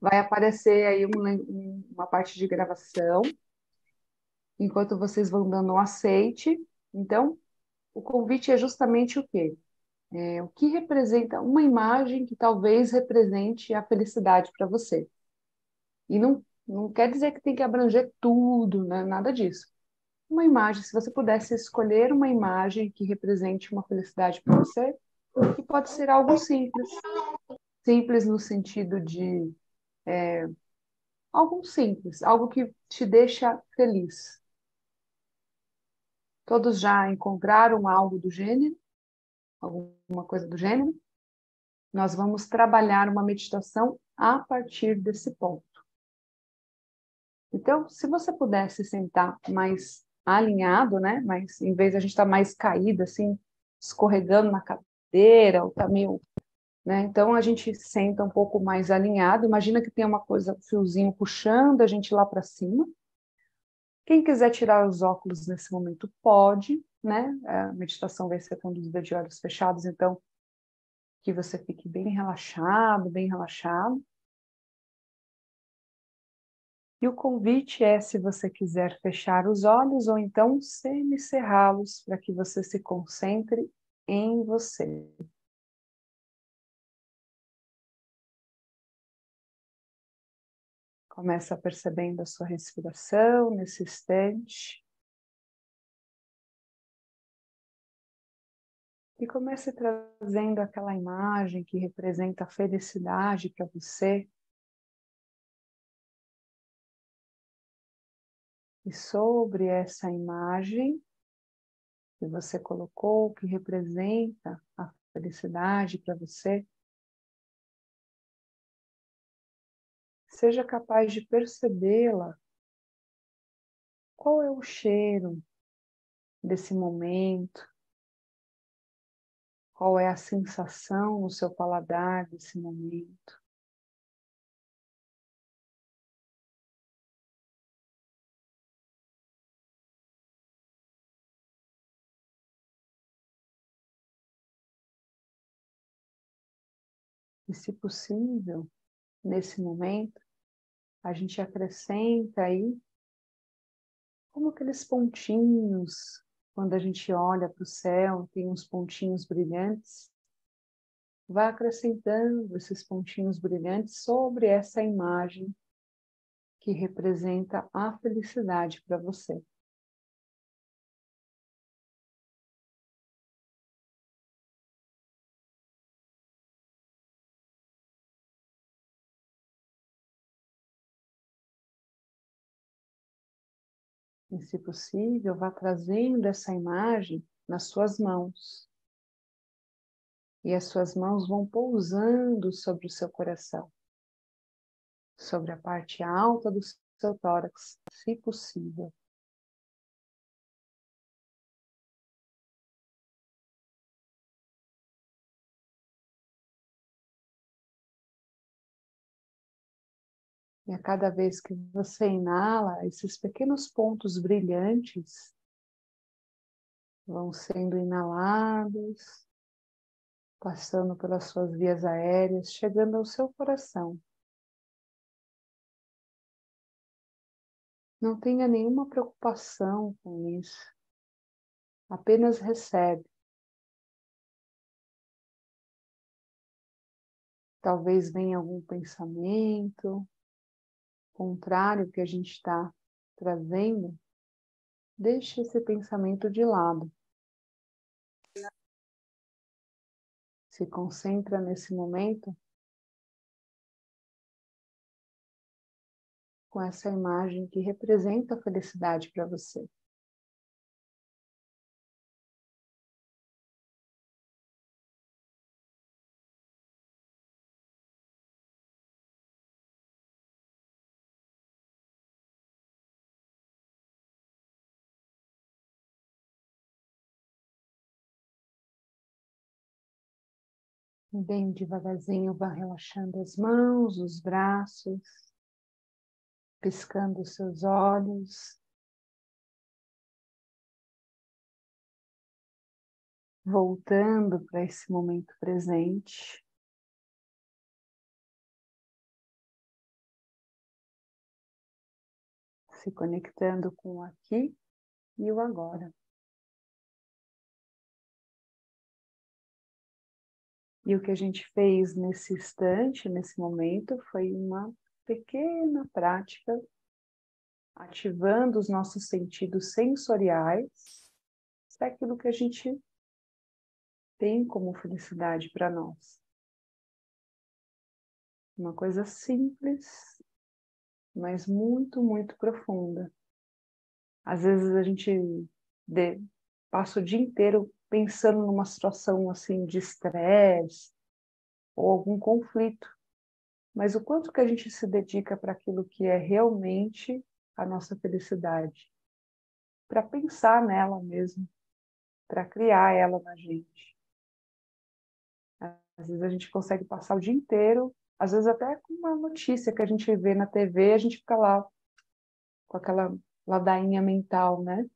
Vai aparecer aí uma parte de gravação, enquanto vocês vão dando um aceite. Então, o convite é justamente o quê? O que representa uma imagem que talvez represente a felicidade para você. E não quer dizer que tem que abranger tudo, né? Nada disso. Uma imagem, se você pudesse escolher uma imagem que represente uma felicidade para você, que pode ser algo simples. Simples no sentido de algo simples, algo que te deixa feliz. Todos já encontraram algo do gênero, alguma coisa do gênero? Nós vamos trabalhar uma meditação a partir desse ponto. Então, se você pudesse sentar mais alinhado, né? Mas em vez de a gente estar mais caído, assim, escorregando na cadeira, ou tá meio, né? Então a gente senta um pouco mais alinhado. Imagina que tem uma coisa, um fiozinho puxando a gente lá para cima. Quem quiser tirar os óculos nesse momento pode, né? A meditação vai ser conduzida de olhos fechados, então que você fique bem relaxado, bem relaxado. E o convite é, se você quiser fechar os olhos ou então semicerrá-los para que você se concentre em você. Começa percebendo a sua respiração nesse instante. E comece trazendo aquela imagem que representa a felicidade para você. E sobre essa imagem que você colocou, que representa a felicidade para você, seja capaz de percebê-la. Qual é o cheiro desse momento? Qual é a sensação no seu paladar desse momento? E, se possível, nesse momento, a gente acrescenta aí como aqueles pontinhos, quando a gente olha para o céu, tem uns pontinhos brilhantes. Vai acrescentando esses pontinhos brilhantes sobre essa imagem que representa a felicidade para você. E, se possível, vá trazendo essa imagem nas suas mãos. E as suas mãos vão pousando sobre o seu coração, sobre a parte alta do seu tórax, se possível. E a cada vez que você inala, esses pequenos pontos brilhantes vão sendo inalados, passando pelas suas vias aéreas, chegando ao seu coração. Não tenha nenhuma preocupação com isso. Apenas recebe. Talvez venha algum pensamento contrário que a gente está trazendo. Deixe esse pensamento de lado. Se concentra nesse momento com essa imagem que representa a felicidade para você. Bem devagarzinho, vá relaxando as mãos, os braços, piscando os seus olhos, voltando para esse momento presente. se conectando com o aqui e o agora. E o que a gente fez nesse instante, nesse momento, foi uma pequena prática, ativando os nossos sentidos sensoriais para aquilo que a gente tem como felicidade para nós. Uma coisa simples, mas muito, muito profunda. Às vezes a gente passa o dia inteiro pensando numa situação assim de estresse ou algum conflito, mas o quanto que a gente se dedica para aquilo que é realmente a nossa felicidade, para pensar nela mesmo, para criar ela na gente. Às vezes a gente consegue passar o dia inteiro, às vezes até com uma notícia que a gente vê na TV, a gente fica lá com aquela ladainha mental, né?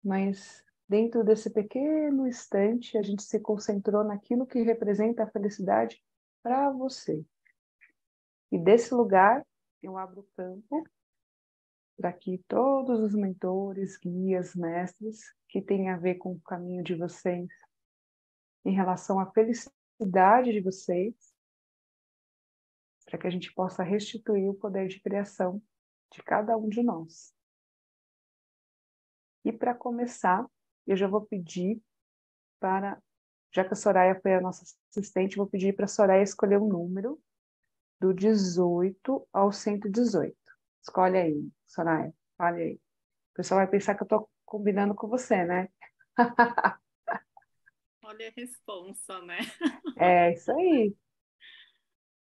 Mas dentro desse pequeno instante, a gente se concentrou naquilo que representa a felicidade para você. E desse lugar, eu abro o campo para que todos os mentores, guias, mestres, que têm a ver com o caminho de vocês, em relação à felicidade de vocês, para que a gente possa restituir o poder de criação de cada um de nós. E para começar, eu já vou pedir para, já que a Soraya foi a nossa assistente, vou pedir para a Soraya escolher um número do 18 ao 118. Escolhe aí, Soraya, fale aí. O pessoal vai pensar que eu estou combinando com você, né? Olha a responsa, né? É isso aí.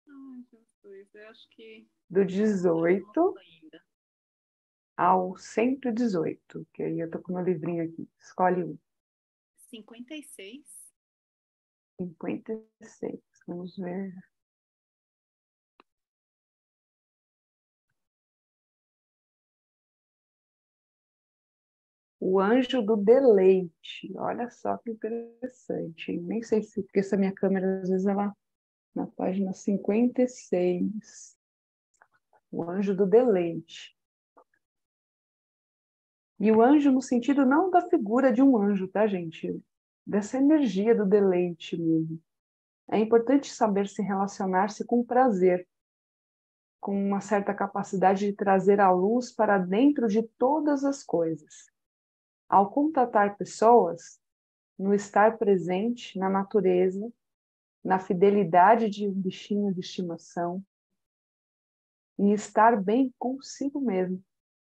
Ai, Jesus, eu acho que Do não 18 ainda. ao 118, que aí eu estou com meu livrinho aqui. Escolhe um. 56. 56. Vamos ver. O anjo do deleite. Olha só que interessante. Nem sei se, porque essa minha câmera, às vezes, ela na página 56. O anjo do deleite. E o anjo no sentido não da figura de um anjo, tá, gente? Dessa energia do deleite mesmo. É importante saber se relacionar-se com prazer, com uma certa capacidade de trazer a luz para dentro de todas as coisas. Ao contatar pessoas, no estar presente na natureza, na fidelidade de um bichinho de estimação, em estar bem consigo mesmo.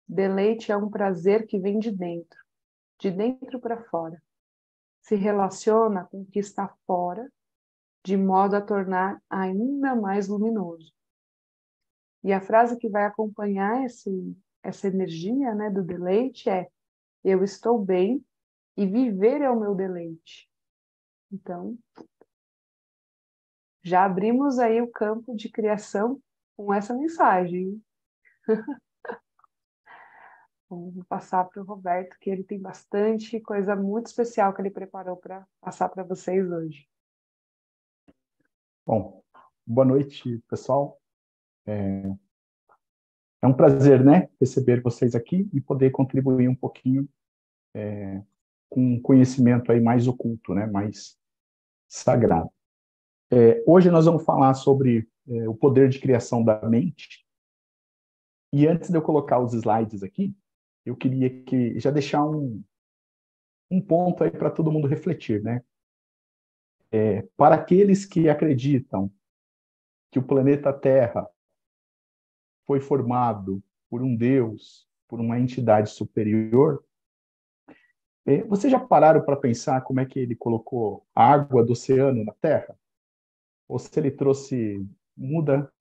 Deleite é um prazer que vem de dentro para fora. Se relaciona com o que está fora, de modo a tornar ainda mais luminoso. E a frase que vai acompanhar essa energia, né, do deleite é: eu estou bem e viver é o meu deleite. Então, já abrimos aí o campo de criação com essa mensagem. Vou passar para o Roberto, que ele tem bastante coisa muito especial que ele preparou para passar para vocês hoje. Bom, boa noite, pessoal. É um prazer, né, receber vocês aqui e poder contribuir um pouquinho com um conhecimento aí mais oculto, né, mais sagrado. Hoje nós vamos falar sobre o poder de criação da mente. E antes de eu colocar os slides aqui, eu queria que já deixar um ponto aí para todo mundo refletir, né? Para aqueles que acreditam que o planeta Terra foi formado por um Deus, por uma entidade superior, vocês já pararam para pensar como é que ele colocou a água do oceano na Terra? Ou se ele trouxe muda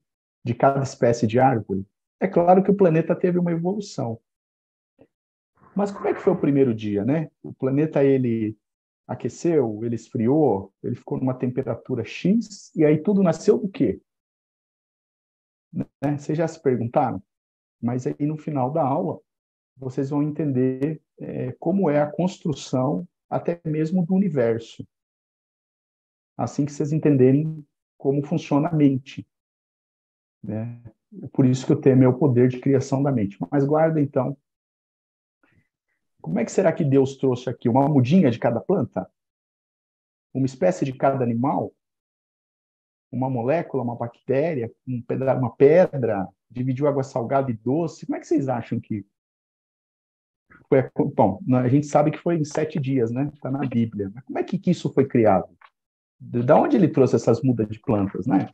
de cada espécie de árvore? É claro que o planeta teve uma evolução. Mas como é que foi o primeiro dia, né? O planeta, ele aqueceu, ele esfriou, ele ficou numa temperatura X, e aí tudo nasceu do quê? Né? Vocês já se perguntaram? Mas aí no final da aula, vocês vão entender como é a construção até mesmo do universo. Assim que vocês entenderem como funciona a mente, né? Por isso que o tema é o poder de criação da mente. Mas guarda, então, como é que será que Deus trouxe aqui? Uma mudinha de cada planta? Uma espécie de cada animal? Uma molécula, uma bactéria, uma pedra? Dividiu água salgada e doce? Como é que vocês acham que foi? Bom, a gente sabe que foi em 7 dias, né? Está na Bíblia. Mas como é que isso foi criado? De onde ele trouxe essas mudas de plantas, né?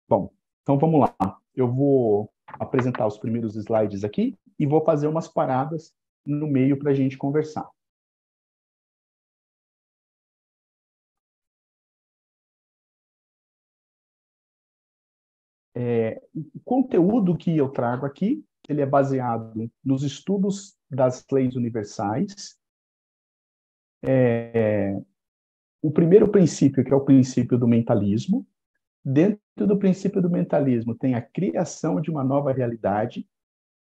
Bom, então vamos lá. Eu vou apresentar os primeiros slides aqui e vou fazer umas paradas no meio para a gente conversar. O conteúdo que eu trago aqui, ele é baseado nos estudos das leis universais. O primeiro princípio, que é o princípio do mentalismo. Dentro do princípio do mentalismo tem a criação de uma nova realidade,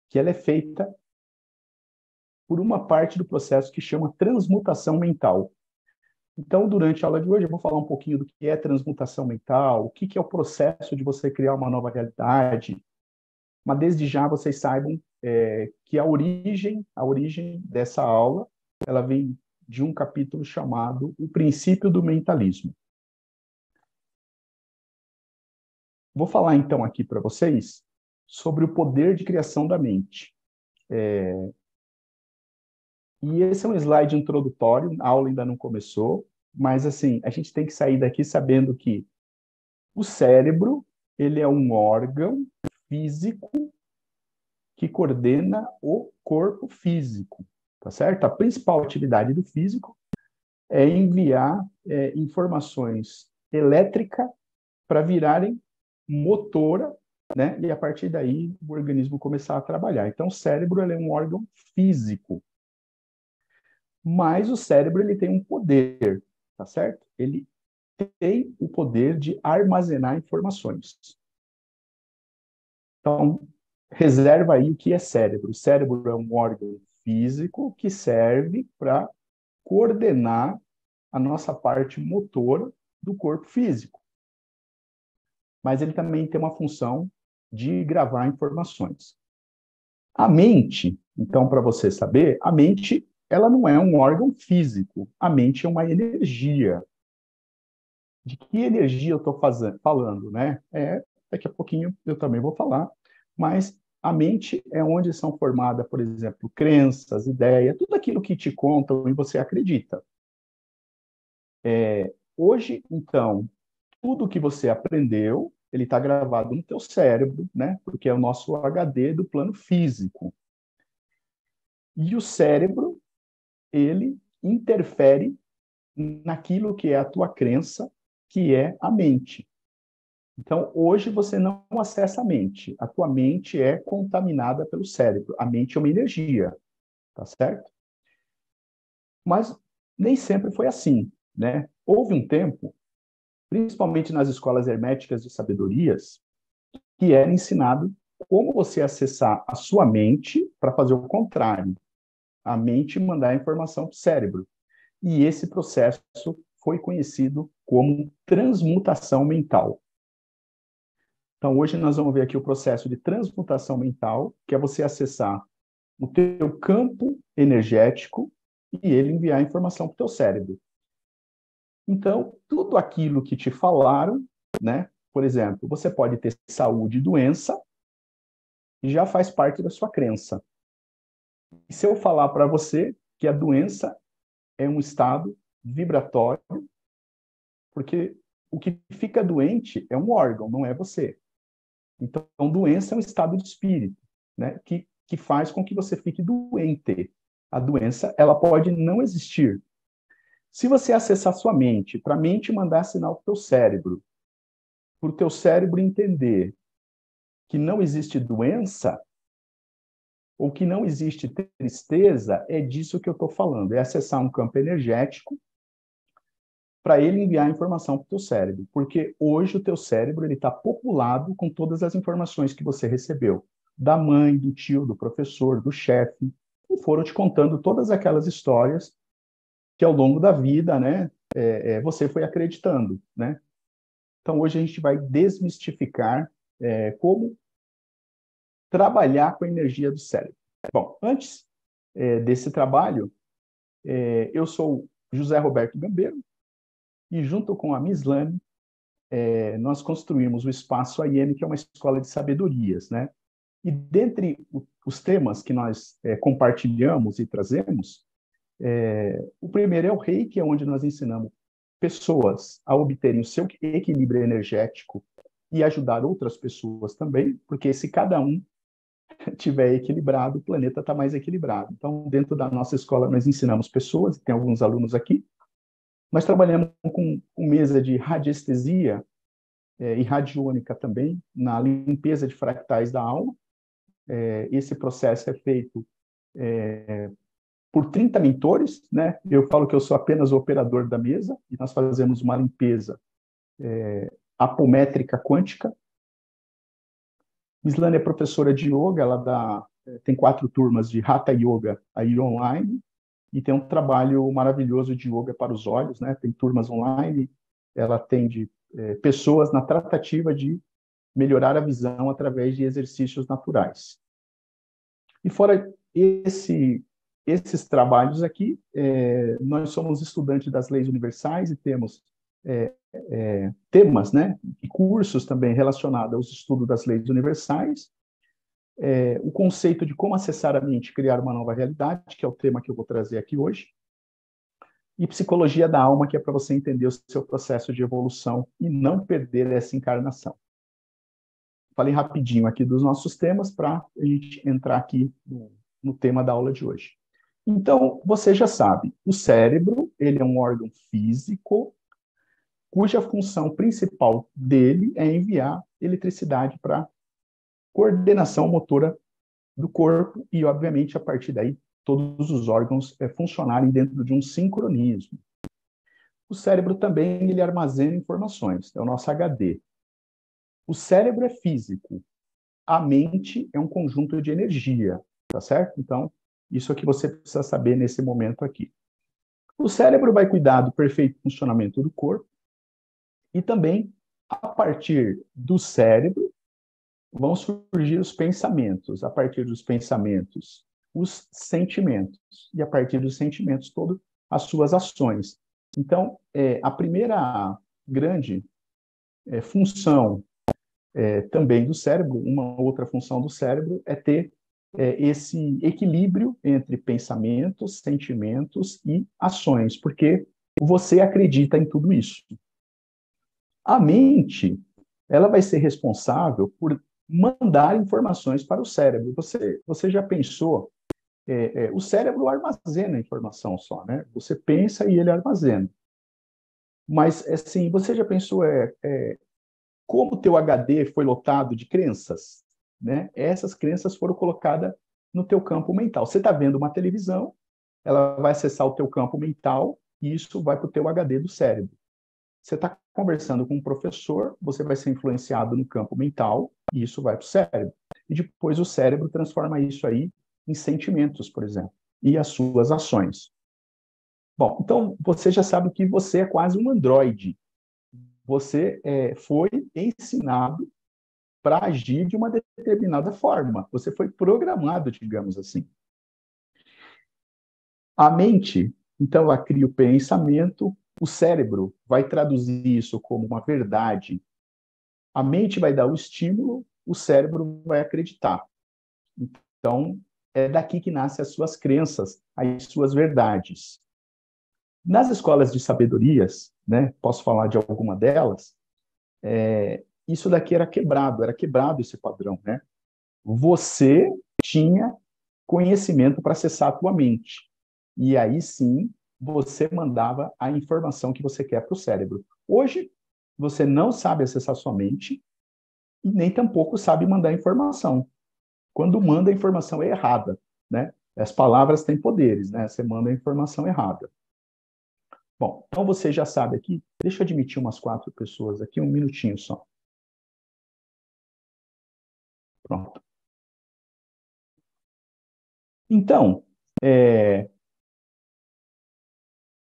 que ela é feita por uma parte do processo que chama transmutação mental. Então, durante a aula de hoje, eu vou falar um pouquinho do que é transmutação mental, o que é o processo de você criar uma nova realidade, mas desde já vocês saibam que a origem dessa aula, ela vem de um capítulo chamado O Princípio do Mentalismo. Vou falar então aqui para vocês sobre o poder de criação da mente. E esse é um slide introdutório, a aula ainda não começou, mas assim, a gente tem que sair daqui sabendo que o cérebro, ele é um órgão físico que coordena o corpo físico, tá certo? A principal atividade do físico é enviar informações elétricas para virarem motora, né? E a partir daí o organismo começar a trabalhar. Então, o cérebro ele é um órgão físico, mas o cérebro ele tem um poder, tá certo? Ele tem o poder de armazenar informações. Então, reserva aí o que é cérebro. O cérebro é um órgão físico que serve para coordenar a nossa parte motora do corpo físico. Mas ele também tem uma função de gravar informações. A mente, então, para você saber, a mente ela não é um órgão físico. A mente é uma energia. De que energia eu estou falando, né? Daqui a pouquinho eu também vou falar, mas a mente é onde são formadas, por exemplo, crenças, ideias, tudo aquilo que te contam e você acredita. Hoje, então, tudo que você aprendeu, ele está gravado no teu cérebro, né? Porque é o nosso HD do plano físico. E o cérebro, ele interfere naquilo que é a tua crença, que é a mente. Então, hoje você não acessa a mente. A tua mente é contaminada pelo cérebro. A mente é uma energia, tá certo? Mas nem sempre foi assim, né? Houve um tempo, principalmente nas escolas herméticas de sabedorias, que era ensinado como você acessar a sua mente para fazer o contrário. A mente mandar a informação para o cérebro. E esse processo foi conhecido como transmutação mental. Então, hoje nós vamos ver aqui o processo de transmutação mental, que é você acessar o teu campo energético e ele enviar a informação para o teu cérebro. Então, tudo aquilo que te falaram, né? Por exemplo, você pode ter saúde e doença, e já faz parte da sua crença. E se eu falar para você que a doença é um estado vibratório, porque o que fica doente é um órgão, não é você. Então, doença é um estado de espírito, né? Que faz com que você fique doente. A doença, ela pode não existir. Se você acessar sua mente, para a mente mandar sinal para o teu cérebro, para o teu cérebro entender que não existe doença, ou que não existe tristeza, é disso que eu estou falando. É acessar um campo energético para ele enviar a informação para o teu cérebro. Porque hoje o teu cérebro está populado com todas as informações que você recebeu. Da mãe, do tio, do professor, do chefe. E foram te contando todas aquelas histórias que ao longo da vida, né, você foi acreditando, né? Então, hoje a gente vai desmistificar como trabalhar com a energia do cérebro. Bom, antes desse trabalho, eu sou José Roberto Gambeiro, e junto com a Mislane, nós construímos o Espaço AIM, que é uma escola de sabedorias, né? E dentre os temas que nós compartilhamos e trazemos, o primeiro é o Reiki, é onde nós ensinamos pessoas a obterem o seu equilíbrio energético e ajudar outras pessoas também, porque se cada um tiver equilibrado, o planeta está mais equilibrado. Então, dentro da nossa escola, nós ensinamos pessoas, tem alguns alunos aqui, nós trabalhamos com mesa de radiestesia e radiônica também, na limpeza de fractais da alma. Esse processo é feito por 30 mentores, né? Eu falo que eu sou apenas o operador da mesa, e nós fazemos uma limpeza apométrica quântica. Mislane é professora de yoga, ela tem 4 turmas de Hatha Yoga aí online, e tem um trabalho maravilhoso de yoga para os olhos, né? Tem turmas online, ela atende pessoas na tratativa de melhorar a visão através de exercícios naturais. E fora esses trabalhos aqui, nós somos estudantes das leis universais e temos temas, né, e cursos também relacionados ao estudo das leis universais, o conceito de como acessar a mente e criar uma nova realidade, que é o tema que eu vou trazer aqui hoje, e psicologia da alma, que é para você entender o seu processo de evolução e não perder essa encarnação. Falei rapidinho aqui dos nossos temas para a gente entrar aqui no tema da aula de hoje. Então, você já sabe, o cérebro, ele é um órgão físico, cuja função principal dele é enviar eletricidade para coordenação motora do corpo e, obviamente, a partir daí, todos os órgãos funcionarem dentro de um sincronismo. O cérebro também, ele armazena informações, é o nosso HD. O cérebro é físico, a mente é um conjunto de energia, tá certo? Então, isso é que você precisa saber nesse momento aqui. O cérebro vai cuidar do perfeito funcionamento do corpo e também, a partir do cérebro, vão surgir os pensamentos. A partir dos pensamentos, os sentimentos. E a partir dos sentimentos, todas as suas ações. Então, a primeira grande função também do cérebro, uma outra função do cérebro é ter esse equilíbrio entre pensamentos, sentimentos e ações, porque você acredita em tudo isso. A mente, ela vai ser responsável por mandar informações para o cérebro. Você já pensou? O cérebro armazena informação só, né? Você pensa e ele armazena. Mas, assim, você já pensou como o teu HD foi lotado de crenças, né? Essas crenças foram colocadas no teu campo mental. Você está vendo uma televisão, ela vai acessar o teu campo mental e isso vai para o teu HD do cérebro. Você está conversando com um professor, você vai ser influenciado no campo mental e isso vai para o cérebro. E depois o cérebro transforma isso aí em sentimentos, por exemplo, e as suas ações. Bom, então você já sabe que você é quase um androide. Você foi ensinado para agir de uma determinada forma. Você foi programado, digamos assim. A mente, então, ela cria o pensamento, o cérebro vai traduzir isso como uma verdade. A mente vai dar o estímulo, o cérebro vai acreditar. Então, é daqui que nascem as suas crenças, as suas verdades. Nas escolas de sabedorias, né, posso falar de alguma delas, isso daqui era quebrado esse padrão, né? Você tinha conhecimento para acessar a tua mente. E aí sim, você mandava a informação que você quer para o cérebro. Hoje, você não sabe acessar sua mente e nem tampouco sabe mandar informação. Quando manda a informação é errada, né? As palavras têm poderes, né? Você manda a informação errada. Bom, então você já sabe aqui, deixa eu admitir umas 4 pessoas aqui, um minutinho só. Pronto. Então,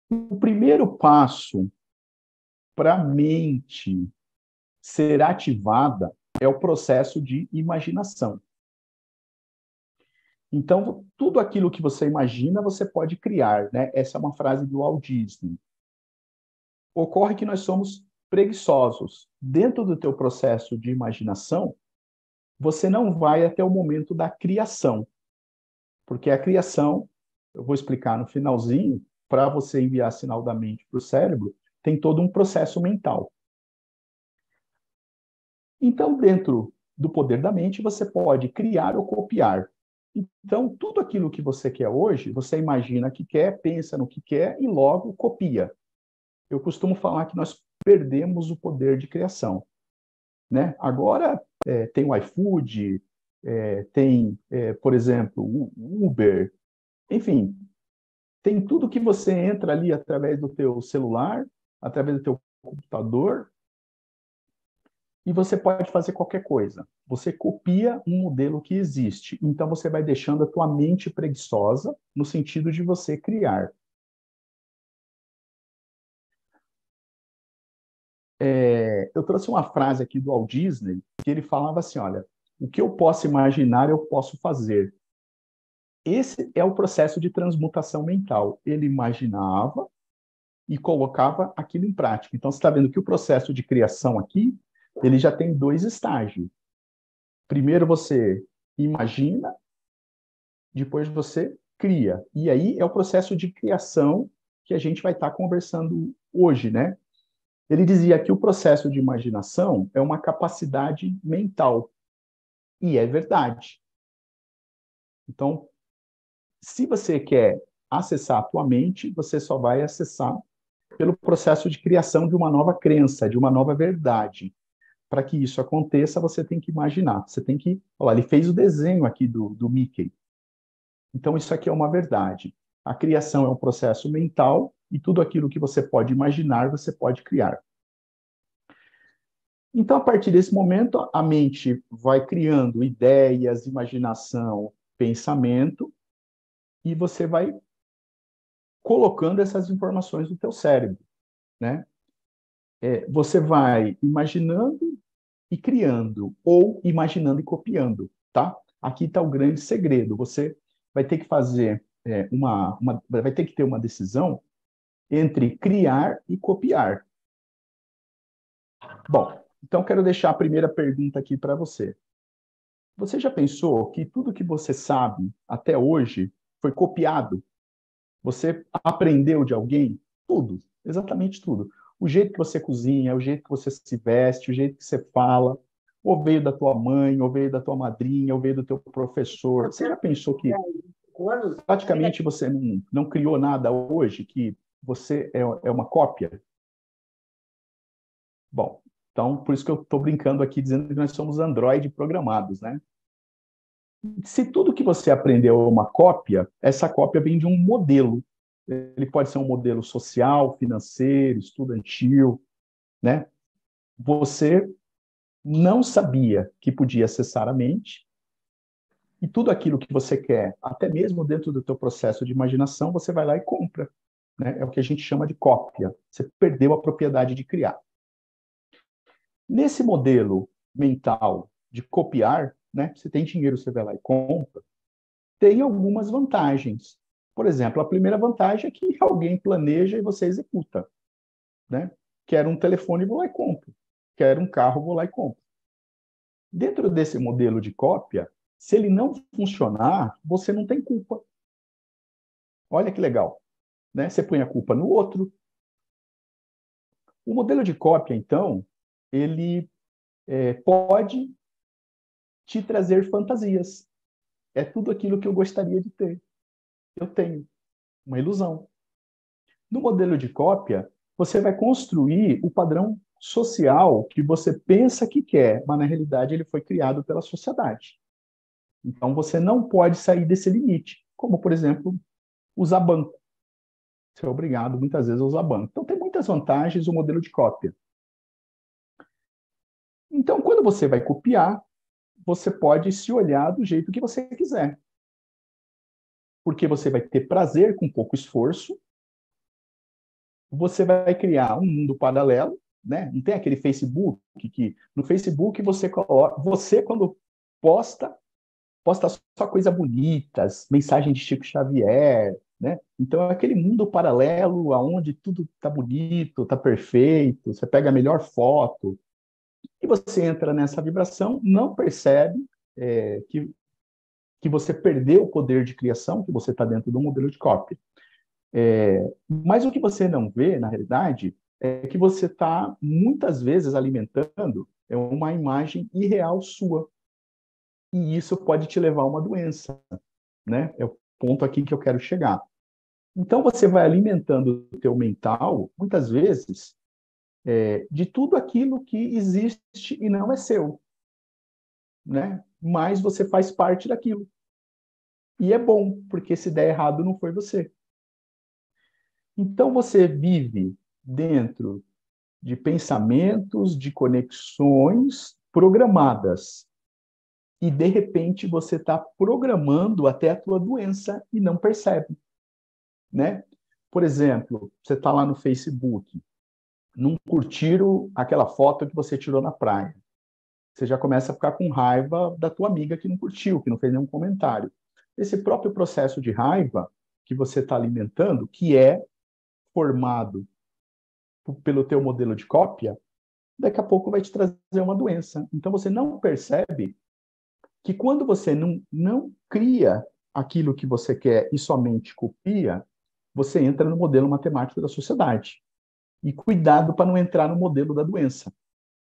o primeiro passo para a mente ser ativada é o processo de imaginação. Então, tudo aquilo que você imagina, você pode criar, né? Essa é uma frase do Walt Disney. Ocorre que nós somos preguiçosos. Dentro do teu processo de imaginação, você não vai até o momento da criação. Porque a criação, eu vou explicar no finalzinho, para você enviar sinal da mente para o cérebro, tem todo um processo mental. Então, dentro do poder da mente, você pode criar ou copiar. Então, tudo aquilo que você quer hoje, você imagina que quer, pensa no que quer e logo copia. Eu costumo falar que nós perdemos o poder de criação, né? Agora, tem o iFood, tem, por exemplo, o Uber, enfim, tem tudo que você entra ali através do teu celular, através do teu computador, e você pode fazer qualquer coisa. Você copia um modelo que existe. Então, você vai deixando a tua mente preguiçosa no sentido de você criar. Eu trouxe uma frase aqui do Walt Disney, que ele falava assim, olha, o que eu posso imaginar, eu posso fazer. Esse é o processo de transmutação mental. Ele imaginava e colocava aquilo em prática. Então, você está vendo que o processo de criação aqui, ele já tem 2 estágios. Primeiro você imagina, depois você cria. E aí é o processo de criação que a gente vai estar conversando hoje, né? Ele dizia que o processo de imaginação é uma capacidade mental. E é verdade. Então, se você quer acessar a tua mente, você só vai acessar pelo processo de criação de uma nova crença, de uma nova verdade. Para que isso aconteça, você tem que imaginar. Você tem que... Olha lá, ele fez o desenho aqui do Mickey. Então, isso aqui é uma verdade. A criação é um processo mental e tudo aquilo que você pode imaginar, você pode criar. Então, a partir desse momento, a mente vai criando ideias, imaginação, pensamento, e você vai colocando essas informações no teu cérebro, né? Você vai imaginando e criando, ou imaginando e copiando, tá? Aqui está o grande segredo. Você vai ter que fazer vai ter que ter uma decisão entre criar e copiar. Bom, então quero deixar a primeira pergunta aqui para você. Você já pensou que tudo que você sabe até hoje foi copiado? Você aprendeu de alguém? Tudo, exatamente tudo. O jeito que você cozinha, o jeito que você se veste, o jeito que você fala, ou veio da tua mãe, ou veio da tua madrinha, ou veio do teu professor. Você já pensou que praticamente você não criou nada hoje, que você é uma cópia? Bom, então por isso que eu estou brincando aqui dizendo que nós somos Android programados, né? Se tudo que você aprendeu é uma cópia, essa cópia vem de um modelo. Ele pode ser um modelo social, financeiro, estudantil, né? Você não sabia que podia acessar a mente e tudo aquilo que você quer, até mesmo dentro do teu processo de imaginação, você vai lá e compra, né? É o que a gente chama de cópia. Você perdeu a propriedade de criar. Nesse modelo mental de copiar, né? Você tem dinheiro, você vai lá e compra, tem algumas vantagens. Por exemplo, a primeira vantagem é que alguém planeja e você executa, né? Quero um telefone, vou lá e compro. Quero um carro, vou lá e compro. Dentro desse modelo de cópia, se ele não funcionar, você não tem culpa. Olha que legal, né? Você põe a culpa no outro. O modelo de cópia, então, ele pode te trazer fantasias. É tudo aquilo que eu gostaria de ter. Eu tenho uma ilusão. No modelo de cópia, você vai construir o padrão social que você pensa que quer, mas na realidade ele foi criado pela sociedade. Então você não pode sair desse limite, como por exemplo, usar banco. Você é obrigado muitas vezes a usar banco. Então tem muitas vantagens o modelo de cópia. Então quando você vai copiar, você pode se olhar do jeito que você quiser. Porque você vai ter prazer com pouco esforço, você vai criar um mundo paralelo, né? Não tem aquele Facebook que no Facebook você coloca, você quando posta só coisa bonitas, mensagem de Chico Xavier, né? Então é aquele mundo paralelo aonde tudo tá bonito, tá perfeito, você pega a melhor foto e você entra nessa vibração, não percebe que você perdeu o poder de criação, que você está dentro do modelo de cópia. Mas o que você não vê, na realidade, é que você está, muitas vezes, alimentando uma imagem irreal sua. E isso pode te levar a uma doença, né? É o ponto aqui que eu quero chegar. Então, você vai alimentando o teu mental, muitas vezes, de tudo aquilo que existe e não é seu, né? Mas você faz parte daquilo. E é bom, porque se der errado, não foi você. Então, você vive dentro de pensamentos, de conexões programadas. E, de repente, você está programando até a tua doença e não percebe, né? Por exemplo, você está lá no Facebook, não curtiram aquela foto que você tirou na praia. Você já começa a ficar com raiva da tua amiga que não curtiu, que não fez nenhum comentário. Esse próprio processo de raiva que você está alimentando, que é formado pelo teu modelo de cópia, daqui a pouco vai te trazer uma doença. Então, você não percebe que quando você não cria aquilo que você quer e somente copia, você entra no modelo matemático da sociedade. E cuidado para não entrar no modelo da doença,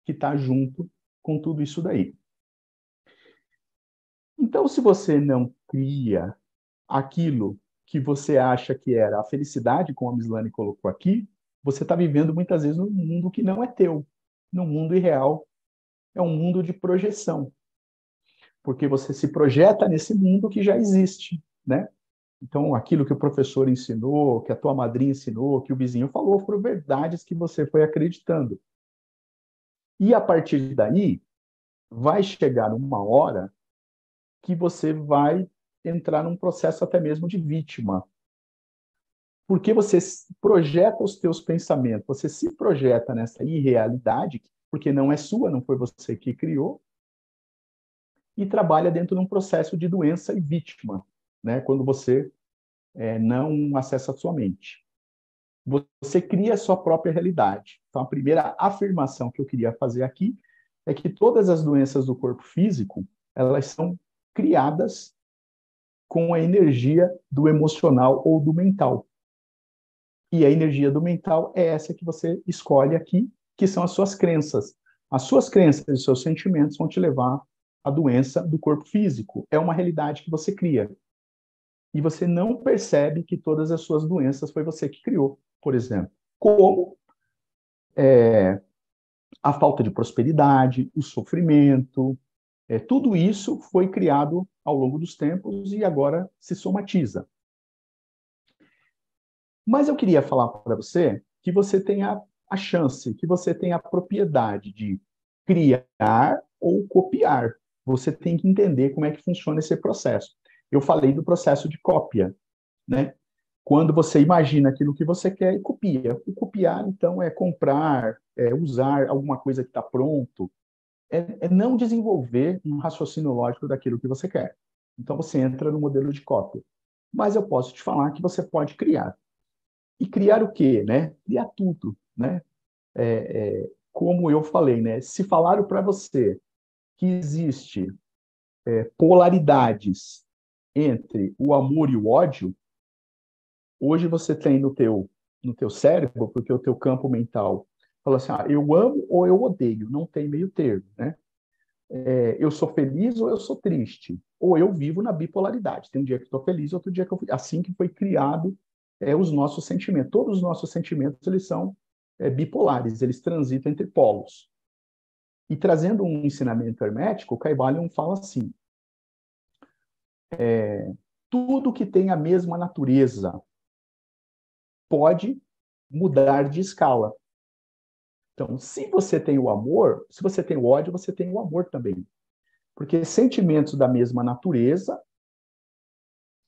que está junto com tudo isso daí. Então, se você não cria aquilo que você acha que era a felicidade, como a Mislane colocou aqui, você está vivendo muitas vezes num mundo que não é teu, num mundo irreal. É um mundo de projeção, porque você se projeta nesse mundo que já existe, né? Então, aquilo que o professor ensinou, que a tua madrinha ensinou, que o vizinho falou, foram verdades que você foi acreditando. E a partir daí, vai chegar uma hora que você vai entrar num processo até mesmo de vítima. Porque você projeta os teus pensamentos, você se projeta nessa irrealidade, porque não é sua, não foi você que criou, e trabalha dentro de um processo de doença e vítima, né? Quando você não acessa a sua mente. Você cria a sua própria realidade. Então, a primeira afirmação que eu queria fazer aqui é que todas as doenças do corpo físico, elas são criadas com a energia do emocional ou do mental. E a energia do mental é essa que você escolhe aqui, que são as suas crenças. As suas crenças e os seus sentimentos vão te levar à doença do corpo físico. É uma realidade que você cria. E você não percebe que todas as suas doenças foi você que criou, por exemplo. Como a falta de prosperidade, o sofrimento, tudo isso foi criado ao longo dos tempos e agora se somatiza. Mas eu queria falar para você que você tem a chance, que você tem a propriedade de criar ou copiar. Você tem que entender como é que funciona esse processo. Eu falei do processo de cópia, né? Quando você imagina aquilo que você quer e copia. O copiar, então, é comprar, é usar alguma coisa que está pronto, é não desenvolver um raciocínio lógico daquilo que você quer. Então, você entra no modelo de cópia. Mas eu posso te falar que você pode criar. E criar o quê, né? Criar tudo, né? Como eu falei, né? Se falaram para você que existe polaridades entre o amor e o ódio, hoje você tem no teu cérebro, porque o teu campo mental fala assim, eu amo ou eu odeio, não tem meio termo, né? Eu sou feliz ou eu sou triste, ou eu vivo na bipolaridade. Tem um dia que estou feliz, outro dia que eu fui. Assim que foi criado os nossos sentimentos. Todos os nossos sentimentos eles são bipolares, eles transitam entre polos. E trazendo um ensinamento hermético, o Kybalion fala assim: tudo que tem a mesma natureza pode mudar de escala. Então, se você tem o amor, se você tem o ódio, você tem o amor também. Porque sentimentos da mesma natureza,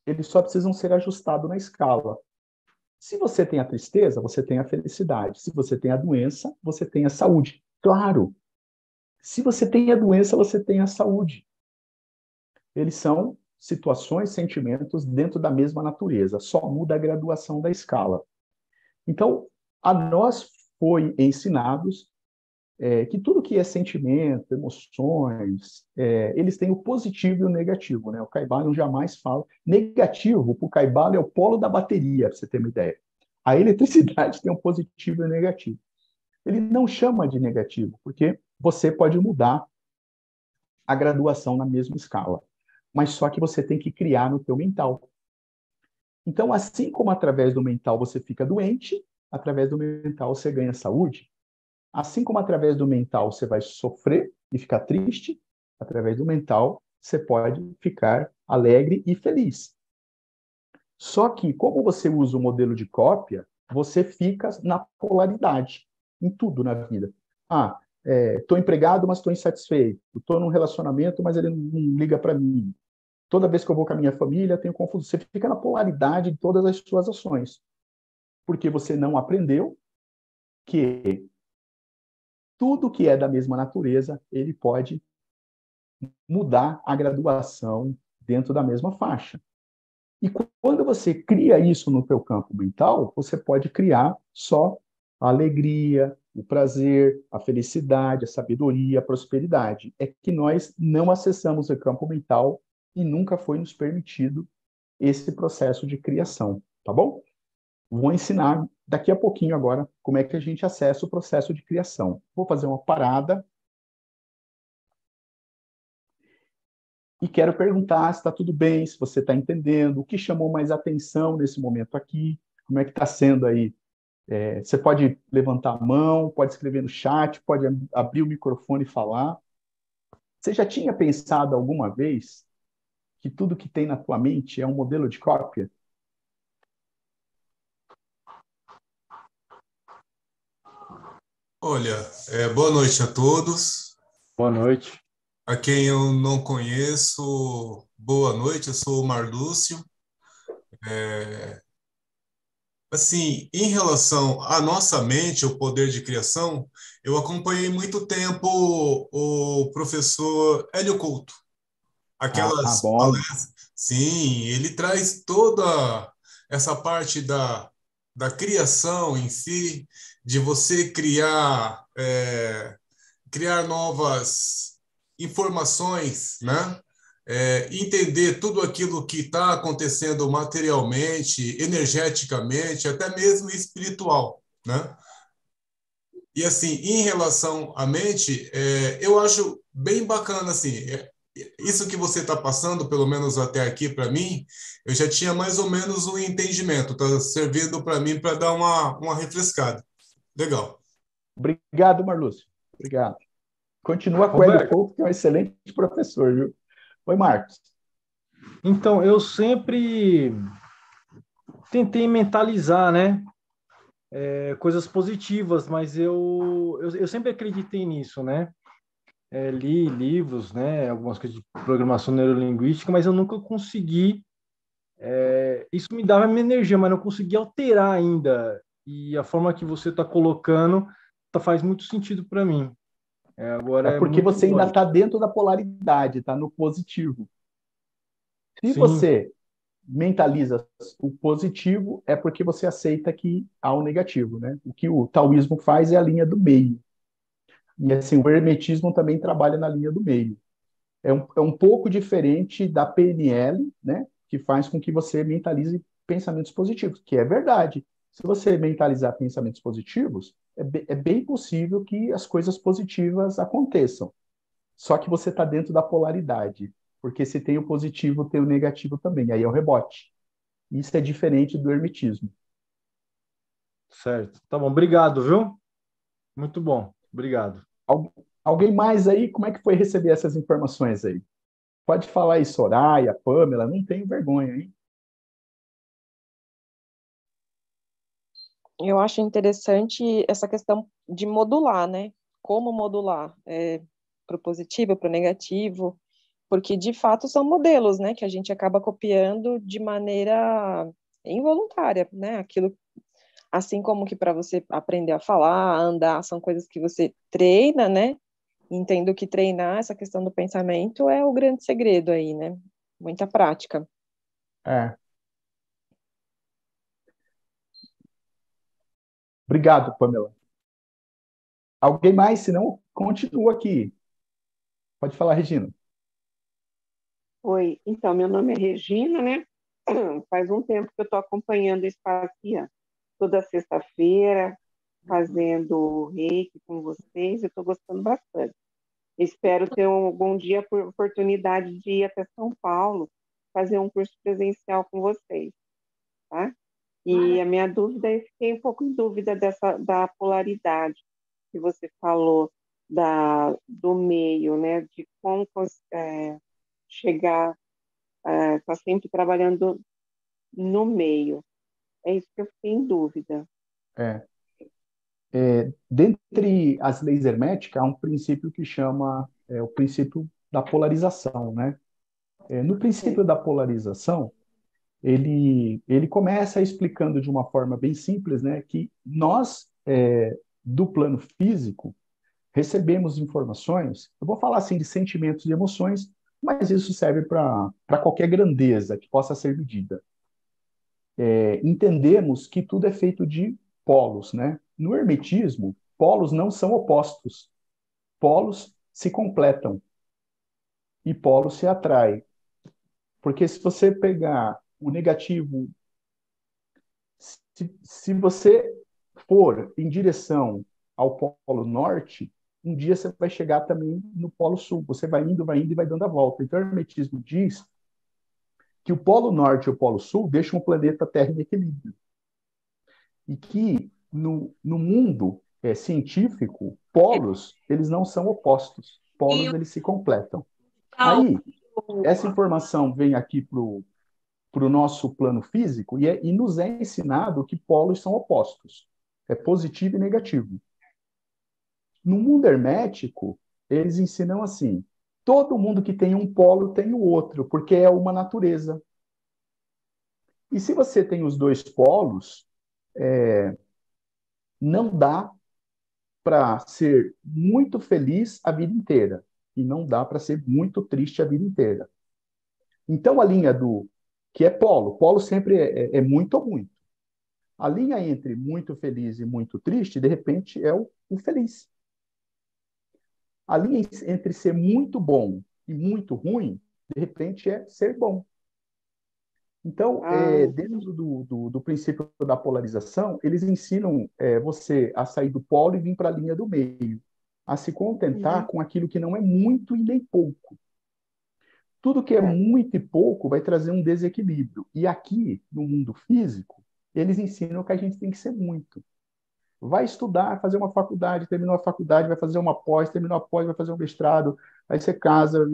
eles só precisam ser ajustados na escala. Se você tem a tristeza, você tem a felicidade. Se você tem a doença, você tem a saúde. Claro, se você tem a doença, você tem a saúde. Eles são situações, sentimentos dentro da mesma natureza, só muda a graduação da escala. Então, a nós foi ensinados que tudo que é sentimento, emoções, eles têm o positivo e o negativo, né? O Caibalion jamais fala. Negativo, para o Caibalion, é o polo da bateria, para você ter uma ideia. A eletricidade tem um positivo e um negativo. Ele não chama de negativo, porque você pode mudar a graduação na mesma escala, mas só que você tem que criar no teu mental. Então, assim como através do mental você fica doente, através do mental você ganha saúde, assim como através do mental você vai sofrer e ficar triste, através do mental você pode ficar alegre e feliz. Só que, como você usa o modelo de cópia, você fica na polaridade, em tudo na vida. Ah, estou empregado, mas estou insatisfeito. Estou num relacionamento, mas ele não liga para mim. Toda vez que eu vou com a minha família, tenho confusão. Você fica na polaridade de todas as suas ações. Porque você não aprendeu que tudo que é da mesma natureza, ele pode mudar a graduação dentro da mesma faixa. E quando você cria isso no teu campo mental, você pode criar só a alegria, o prazer, a felicidade, a sabedoria, a prosperidade. É que nós não acessamos o campo mental e nunca foi nos permitido esse processo de criação, tá bom? Vou ensinar daqui a pouquinho agora como é que a gente acessa o processo de criação. Vou fazer uma parada e quero perguntar se está tudo bem, se você está entendendo, o que chamou mais atenção nesse momento aqui, como é que está sendo aí. Você pode levantar a mão, pode escrever no chat, pode abrir o microfone e falar. Você já tinha pensado alguma vez que tudo que tem na tua mente é um modelo de cópia? Olha, boa noite a todos. Boa noite. A quem eu não conheço, boa noite, eu sou o Marlúcio. Assim, em relação à nossa mente, o poder de criação, eu acompanhei muito tempo o professor Hélio Couto. Ah, Aquelas bom. palestras, sim, ele traz toda essa parte da criação em si, de você criar novas informações, né? Entender tudo aquilo que está acontecendo materialmente, energeticamente, até mesmo espiritual, né? E assim, em relação à mente, eu acho bem bacana assim. Isso que você está passando, pelo menos até aqui para mim, eu já tinha mais ou menos um entendimento. Está servindo para mim para dar uma refrescada. Legal. Obrigado, Marlúcio. Obrigado. Continua com o Hélio Roberto, Couto, que é um excelente professor, viu? Oi, Marcos. então, eu sempre tentei mentalizar, né, coisas positivas, mas eu sempre acreditei nisso, né? Li livros, né, algumas coisas de programação neurolinguística, mas eu nunca consegui. Isso me dava minha energia, mas não consegui alterar ainda. E a forma que você está colocando faz muito sentido para mim. Agora É é porque muito você ainda lógico. está dentro da polaridade, está no positivo. Se Sim, você mentaliza o positivo, é porque você aceita que há o negativo, né? O que o taoísmo faz é a linha do meio. E assim, o hermetismo também trabalha na linha do meio. É um pouco diferente da PNL, né? Que faz com que você mentalize pensamentos positivos, que é verdade. Se você mentalizar pensamentos positivos, é bem possível que as coisas positivas aconteçam. Só que você está dentro da polaridade, porque se tem o positivo, tem o negativo também, aí é o rebote. Isso é diferente do hermetismo. certo. Tá bom, obrigado, viu? Muito bom, obrigado. Alguém mais aí? Como é que foi receber essas informações aí? Pode falar aí, Soraya, Pamela, não tenho vergonha, hein? Eu acho interessante essa questão de modular, né? Como modular para o positivo, para o negativo, porque de fato são modelos, né? Que a gente acaba copiando de maneira involuntária, né? Aquilo Assim como que para você aprender a falar, a andar, são coisas que você treina, né? Entendo que treinar essa questão do pensamento é o grande segredo aí, né? Muita prática. É. Obrigado, Pamela. Alguém mais? Se não, continua aqui. Pode falar, Regina. Oi, então, meu nome é Regina, né? Faz um tempo que eu estou acompanhando o Espaço Ian, toda sexta-feira, fazendo reiki com vocês, eu estou gostando bastante. Espero ter algum dia a oportunidade de ir até São Paulo, fazer um curso presencial com vocês, tá? E a minha dúvida, eu fiquei um pouco em dúvida da polaridade que você falou do meio, né? De como chegar, tá sempre trabalhando no meio. É isso que eu fiquei em dúvida. É. Dentre as leis herméticas, há um princípio que chama o princípio da polarização, né? No princípio da polarização, ele começa explicando de uma forma bem simples, né, que nós, do plano físico, recebemos informações, eu vou falar assim de sentimentos e emoções, mas isso serve para qualquer grandeza que possa ser medida. Entendemos que tudo é feito de polos, né? No hermetismo, polos não são opostos, polos se completam e polos se atraem. Porque se você pegar o negativo, se você for em direção ao polo norte, um dia você vai chegar também no polo sul. Você vai indo e vai dando a volta. Então, o hermetismo diz que o polo norte e o polo sul deixam o planeta Terra em equilíbrio. E que no mundo científico, polos, eles não são opostos. Polos, eles se completam. Aí, essa informação vem aqui para o nosso plano físico e nos é ensinado que polos são opostos. É positivo e negativo. No mundo hermético, eles ensinam assim: todo mundo que tem um polo tem o outro, porque é uma natureza. E se você tem os dois polos, não dá para ser muito feliz a vida inteira. E não dá para ser muito triste a vida inteira. Então, a linha do que é polo, polo sempre é muito ou muito. A linha entre muito feliz e muito triste, de repente, é o feliz. A linha entre ser muito bom e muito ruim, de repente, é ser bom. Então, dentro do princípio da polarização, eles ensinam você a sair do polo e vir para a linha do meio, a se contentar com aquilo que não é muito e nem pouco. Tudo que é muito e pouco vai trazer um desequilíbrio. E aqui, no mundo físico, eles ensinam que a gente tem que ser muito. Vai estudar, fazer uma faculdade, terminou a faculdade, vai fazer uma pós, terminou a pós, vai fazer um mestrado, aí você casa,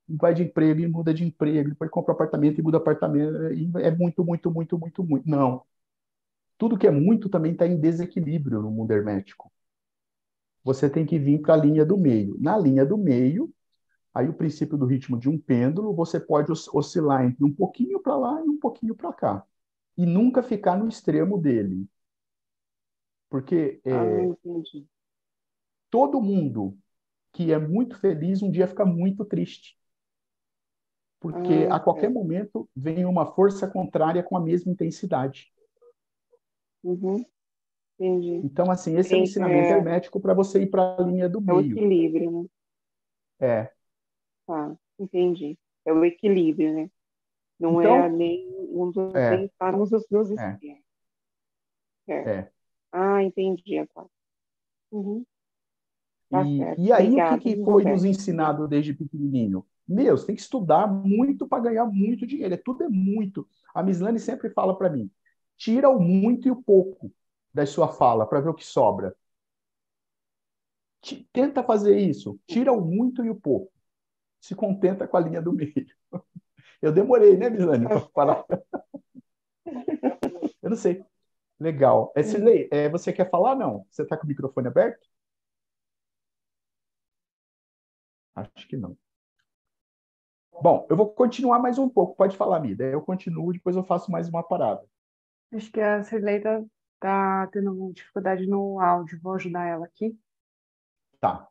vai de emprego e muda de emprego, depois compra apartamento e muda apartamento, e é muito, muito, muito, muito, muito. Não. Tudo que é muito também está em desequilíbrio no mundo hermético. Você tem que vir para a linha do meio. Na linha do meio, aí o princípio do ritmo de um pêndulo, você pode oscilar entre um pouquinho para lá e um pouquinho para cá. E nunca ficar no extremo dele. Porque todo mundo que é muito feliz um dia fica muito triste. Porque a qualquer momento vem uma força contrária com a mesma intensidade. Entendi. Então, assim, esse é o ensinamento hermético para você ir para a linha do meio. É o equilíbrio, né? Tá, entendi. É o equilíbrio, né? Não então, é nem um dos estarmos os dois extremos. Entendi agora. Tá certo. E aí, obrigada, o que foi nos ensinado desde pequenininho? Meu, você tem que estudar muito para ganhar muito dinheiro. Tudo é muito. A Mislane sempre fala para mim, tira o muito e o pouco da sua fala para ver o que sobra. Tenta fazer isso. Tira o muito e o pouco. Se contenta com a linha do meio. Eu demorei, né, Mislane, para falar. Eu não sei. Legal. Cirlei, você quer falar? Não. Você está com o microfone aberto? Acho que não. Bom, eu vou continuar mais um pouco. Pode falar, Mida. Eu continuo, depois eu faço mais uma parada. Acho que a Cirlei está Tá tendo alguma dificuldade no áudio. Vou ajudar ela aqui. Tá.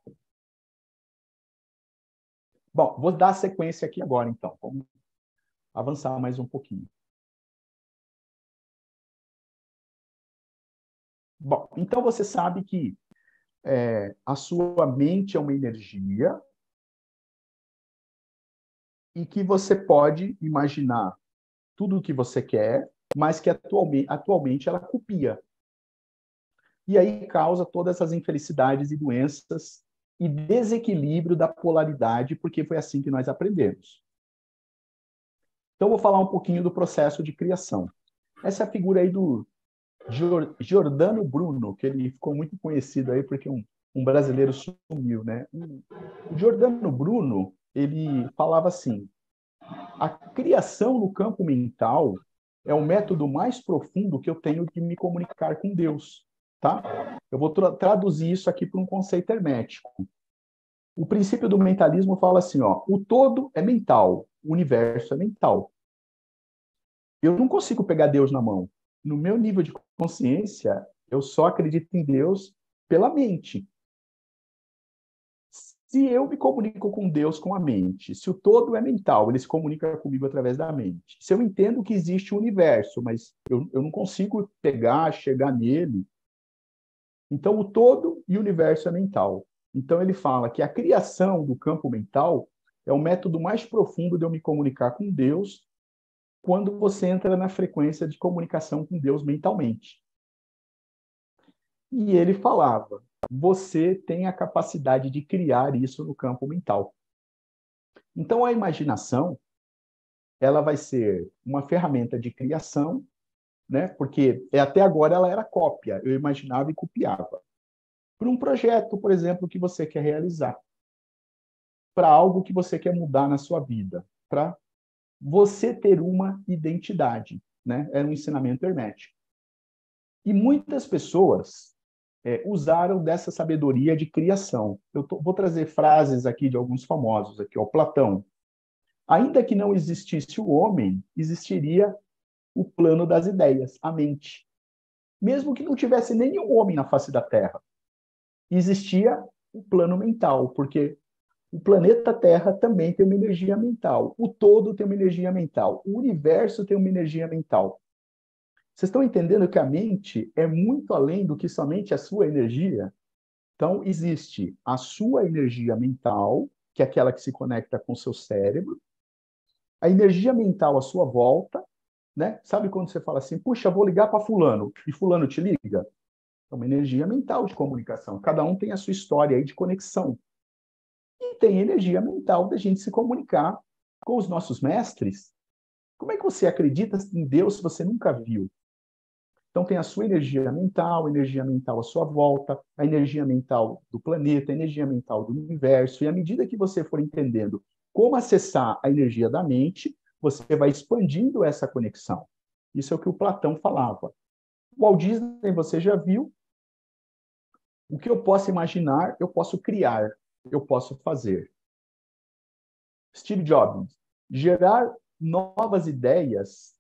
Bom, vou dar sequência aqui agora, então. Vamos avançar mais um pouquinho. Bom, então você sabe que a sua mente é uma energia e que você pode imaginar tudo o que você quer, mas que atualmente ela copia. E aí causa todas essas infelicidades e doenças e desequilíbrio da polaridade, porque foi assim que nós aprendemos. Então, vou falar um pouquinho do processo de criação. Essa é a figura aí do Giordano Bruno, que ele ficou muito conhecido aí porque um brasileiro sumiu, né? O Giordano Bruno, ele falava assim: a criação no campo mental é o método mais profundo que eu tenho de me comunicar com Deus, tá? Eu vou traduzir isso aqui para um conceito hermético. O princípio do mentalismo fala assim, ó, o todo é mental, o universo é mental. Eu não consigo pegar Deus na mão. No meu nível de consciência, eu só acredito em Deus pela mente. Se eu me comunico com Deus com a mente, se o todo é mental, ele se comunica comigo através da mente. Se eu entendo que existe um universo, mas eu não consigo pegar, chegar nele, então o todo e o universo é mental. Então ele fala que a criação do campo mental é o método mais profundo de eu me comunicar com Deus quando você entra na frequência de comunicação com Deus mentalmente. E ele falava, você tem a capacidade de criar isso no campo mental. Então a imaginação, ela vai ser uma ferramenta de criação, né? Porque até agora ela era cópia, eu imaginava e copiava. Para um projeto, por exemplo, que você quer realizar, para algo que você quer mudar na sua vida, para você ter uma identidade, né? Era um ensinamento hermético. E muitas pessoas usaram dessa sabedoria de criação. Vou trazer frases aqui de alguns famosos, aqui, ó, Platão. Ainda que não existisse o homem, existiria o plano das ideias, a mente. Mesmo que não tivesse nenhum homem na face da Terra, existia o plano mental, porque o planeta Terra também tem uma energia mental, o todo tem uma energia mental, o universo tem uma energia mental. Vocês estão entendendo que a mente é muito além do que somente a sua energia? Então, existe a sua energia mental, que é aquela que se conecta com o seu cérebro, a energia mental à sua volta, né? Sabe quando você fala assim, puxa, vou ligar para fulano, e fulano te liga? É uma energia mental de comunicação. Cada um tem a sua história aí de conexão. E tem energia mental da gente se comunicar com os nossos mestres. Como é que você acredita em Deus se você nunca viu? Então tem a sua energia mental à sua volta, a energia mental do planeta, a energia mental do universo. E à medida que você for entendendo como acessar a energia da mente, você vai expandindo essa conexão. Isso é o que o Platão falava. O Walt Disney, você já viu. O que eu posso imaginar, eu posso criar, eu posso fazer. Steve Jobs, gerar novas ideias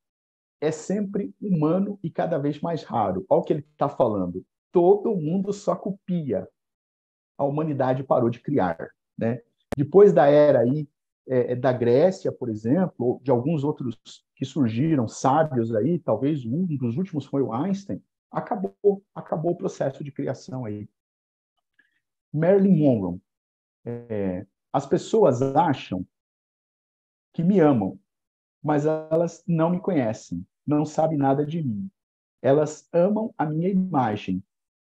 é sempre humano e cada vez mais raro. Olha o que ele está falando. Todo mundo só copia. A humanidade parou de criar, né? Depois da era aí, da Grécia, por exemplo, ou de alguns outros que surgiram, sábios aí, talvez um dos últimos foi o Einstein, acabou o processo de criação aí. Marilyn Monroe. As pessoas acham que me amam, mas elas não me conhecem, não sabem nada de mim. Elas amam a minha imagem.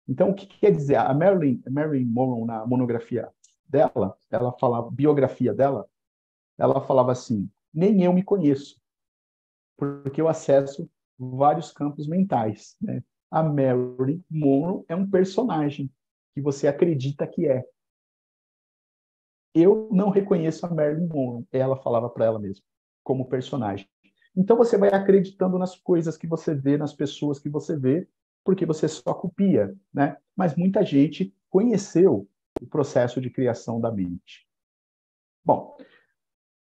Então, o que quer dizer? A Marilyn Monroe, na monografia dela, ela falava, biografia dela, ela falava assim, nem eu me conheço, porque eu acesso vários campos mentais, né? A Marilyn Monroe é um personagem que você acredita que é. Eu não reconheço a Marilyn Monroe, ela falava para ela mesma, como personagem. Então você vai acreditando nas coisas que você vê, nas pessoas que você vê, porque você só copia, né? Mas muita gente conheceu o processo de criação da mente. Bom,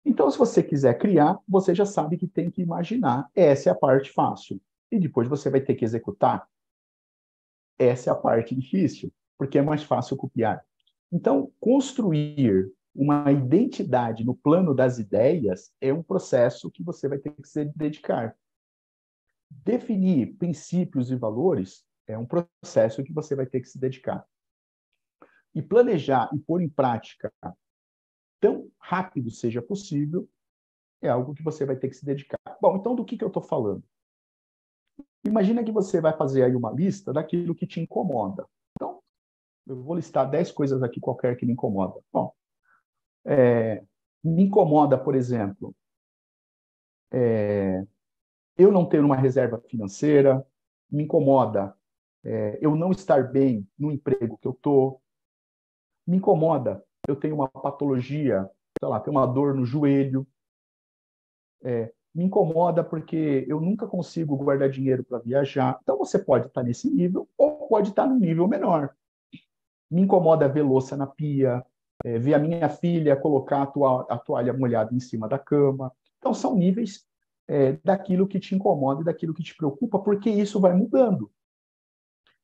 então se você quiser criar, você já sabe que tem que imaginar. Essa é a parte fácil. E depois você vai ter que executar. essa é a parte difícil, porque é mais fácil copiar. Então, construir uma identidade no plano das ideias é um processo que você vai ter que se dedicar. Definir princípios e valores é um processo que você vai ter que se dedicar. E planejar e pôr em prática tão rápido seja possível é algo que você vai ter que se dedicar. Bom, então do que eu estou falando? Imagina que você vai fazer aí uma lista daquilo que te incomoda. Então, eu vou listar 10 coisas aqui qualquer que me incomoda. Bom, me incomoda, por exemplo, eu não ter uma reserva financeira, me incomoda eu não estar bem no emprego que eu estou, me incomoda eu tenho uma patologia, sei lá, tenho uma dor no joelho, me incomoda porque eu nunca consigo guardar dinheiro para viajar. Então, você pode estar nesse nível ou pode estar num nível menor. Me incomoda ver louça na pia, ver a minha filha colocar a toalha molhada em cima da cama. Então, são níveis daquilo que te incomoda e daquilo que te preocupa, porque isso vai mudando.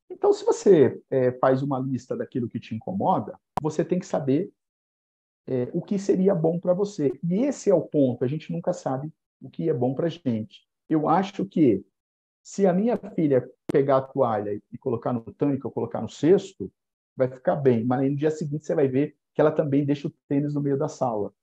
Então, se você faz uma lista daquilo que te incomoda, você tem que saber o que seria bom para você. E esse é o ponto, a gente nunca sabe o que é bom para a gente. Eu acho que se a minha filha pegar a toalha e colocar no tanque ou colocar no cesto, vai ficar bem, mas no dia seguinte você vai ver que ela também deixa o tênis no meio da sala.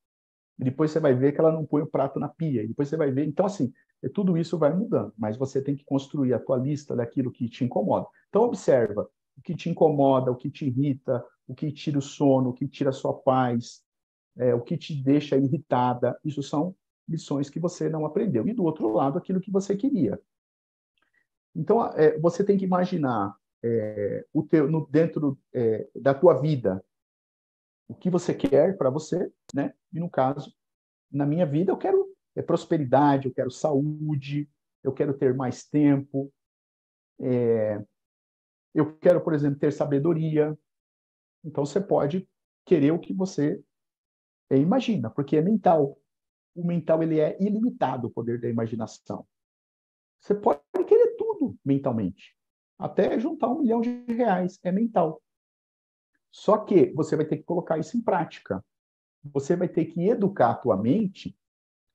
E depois você vai ver que ela não põe o prato na pia. E depois você vai ver. Então, assim, tudo isso vai mudando, mas você tem que construir a tua lista daquilo que te incomoda. Então, observa o que te incomoda, o que te irrita, o que tira o sono, o que tira a sua paz, o que te deixa irritada. Isso são lições que você não aprendeu. E do outro lado, aquilo que você queria. Então, você tem que imaginar dentro da tua vida o que você quer para você, né? E no caso, na minha vida, eu quero prosperidade, eu quero saúde, eu quero ter mais tempo, eu quero, por exemplo, ter sabedoria. Então, você pode querer o que você imagina, porque é mental. O mental ele é ilimitado, o poder da imaginação. Você pode querer tudo mentalmente, até juntar R$1 milhão, é mental. Só que você vai ter que colocar isso em prática. Você vai ter que educar a tua mente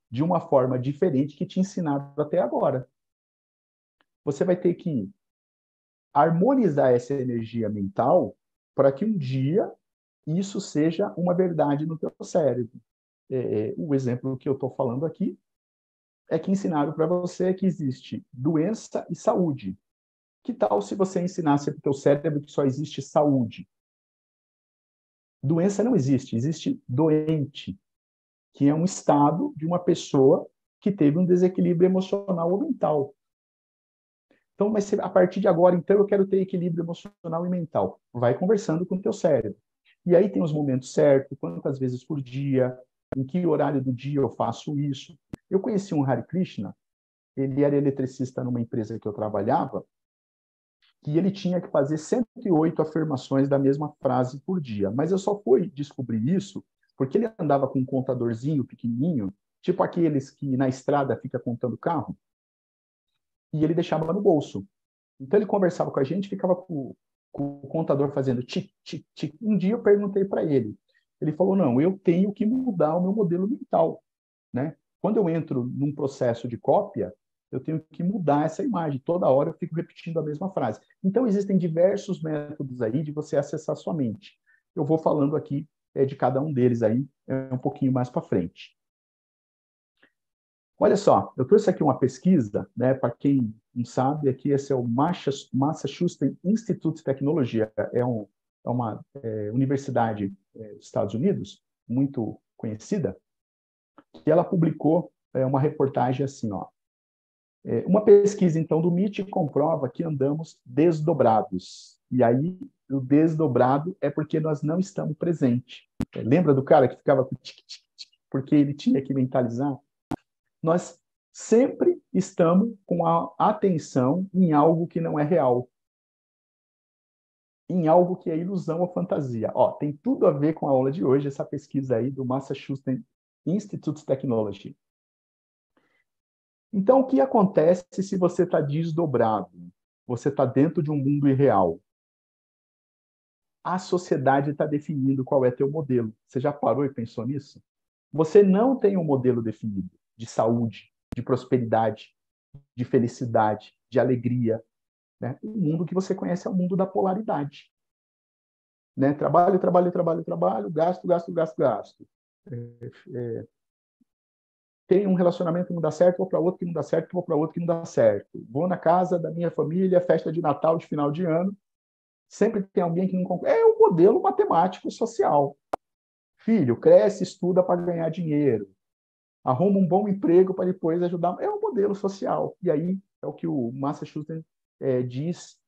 de uma forma diferente que te ensinaram até agora. Você vai ter que harmonizar essa energia mental para que um dia isso seja uma verdade no teu cérebro. O exemplo que eu estou falando aqui é que ensinaram para você que existe doença e saúde. Que tal se você ensinasse para o teu cérebro que só existe saúde? Doença não existe, existe doente, que é um estado de uma pessoa que teve um desequilíbrio emocional ou mental. Então, mas a partir de agora, então, eu quero ter equilíbrio emocional e mental. Vai conversando com o teu cérebro. E aí tem os momentos certos, quantas vezes por dia, em que horário do dia eu faço isso. Eu conheci um Hare Krishna, ele era eletricista numa empresa que eu trabalhava, que ele tinha que fazer 108 afirmações da mesma frase por dia. Mas eu só fui descobrir isso porque ele andava com um contadorzinho pequenininho, tipo aqueles que na estrada fica contando carro, e ele deixava no bolso. Então ele conversava com a gente, ficava com o contador fazendo tic, tic, tic. Um dia eu perguntei para ele, ele falou, não, eu tenho que mudar o meu modelo mental, né? Quando eu entro num processo de cópia, eu tenho que mudar essa imagem. Toda hora eu fico repetindo a mesma frase. Então, existem diversos métodos aí de você acessar sua mente. Eu vou falando aqui de cada um deles aí um pouquinho mais para frente. Olha só, eu trouxe aqui uma pesquisa, né, para quem não sabe, aqui esse é o Massachusetts Institute of Technology, é uma universidade dos Estados Unidos, muito conhecida, que ela publicou uma reportagem assim, ó. Uma pesquisa, então, do MIT comprova que andamos desdobrados. E aí, o desdobrado é porque nós não estamos presentes. Lembra do cara que ficava com tic-tic-tic, porque ele tinha que mentalizar? Nós sempre estamos com a atenção em algo que não é real. Em algo que é ilusão ou fantasia. Ó, tem tudo a ver com a aula de hoje, essa pesquisa aí do Massachusetts Institute of Technology. Então, o que acontece se você está desdobrado? Você está dentro de um mundo irreal. a sociedade está definindo qual é teu modelo. Você já parou e pensou nisso? Você não tem um modelo definido de saúde, de prosperidade, de felicidade, de alegria, né? O mundo que você conhece é o mundo da polaridade, né? Trabalho, trabalho, trabalho, trabalho, gasto, gasto, gasto, gasto. Tem um relacionamento que não dá certo, vou para outro que não dá certo, vou para outro que não dá certo. Vou na casa da minha família, festa de Natal, de final de ano, sempre tem alguém que não concorda. É um modelo matemático social. Filho, cresce, estuda para ganhar dinheiro. Arruma um bom emprego para depois ajudar. É um modelo social. E aí é o que o Massachusetts diz,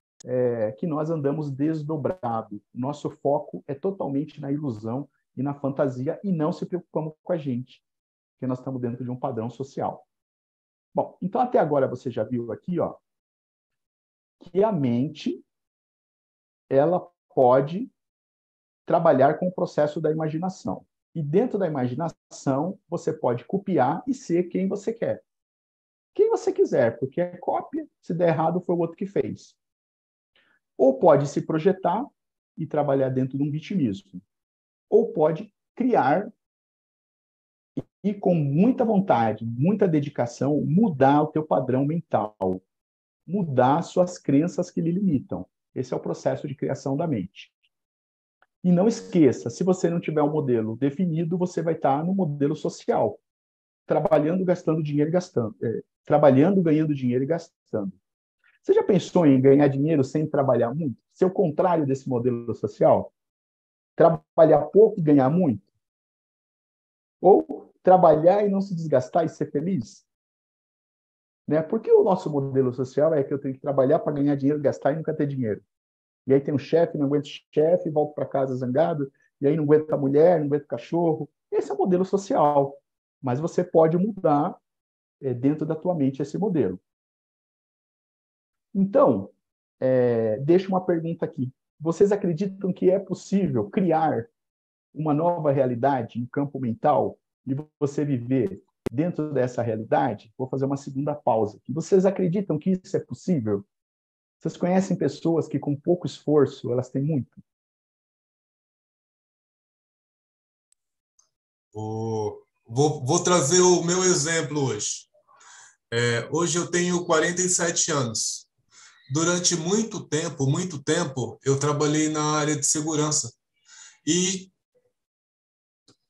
que nós andamos desdobrado. Nosso foco é totalmente na ilusão e na fantasia e não se preocupamos com a gente, porque nós estamos dentro de um padrão social. Bom, então até agora você já viu aqui, ó, que a mente ela pode trabalhar com o processo da imaginação. E dentro da imaginação, você pode copiar e ser quem você quer. Quem você quiser, porque é cópia, se der errado, foi o outro que fez. Ou pode se projetar e trabalhar dentro de um vitimismo. Ou pode criar e, com muita vontade, muita dedicação, mudar o teu padrão mental, mudar suas crenças que lhe limitam. Esse é o processo de criação da mente. E não esqueça, se você não tiver um modelo definido, você vai estar no modelo social, trabalhando, gastando dinheiro e gastando. Trabalhando, ganhando dinheiro e gastando. Você já pensou em ganhar dinheiro sem trabalhar muito? Ser o contrário desse modelo social? Trabalhar pouco e ganhar muito? Ou trabalhar e não se desgastar e ser feliz? Né? Porque o nosso modelo social é que eu tenho que trabalhar para ganhar dinheiro, gastar e nunca ter dinheiro. E aí tem um chefe, não aguenta o chefe, volta para casa zangado, e aí não aguenta a mulher, não aguenta o cachorro. Esse é o modelo social. Mas você pode mudar dentro da tua mente esse modelo. Então, deixo uma pergunta aqui. Vocês acreditam que é possível criar uma nova realidade no campo mental e você viver dentro dessa realidade? Vou fazer uma segunda pausa aqui. Vocês acreditam que isso é possível? Vocês conhecem pessoas que, com pouco esforço, elas têm muito? Vou trazer o meu exemplo hoje. Hoje eu tenho 47 anos. Durante muito tempo, eu trabalhei na área de segurança. E,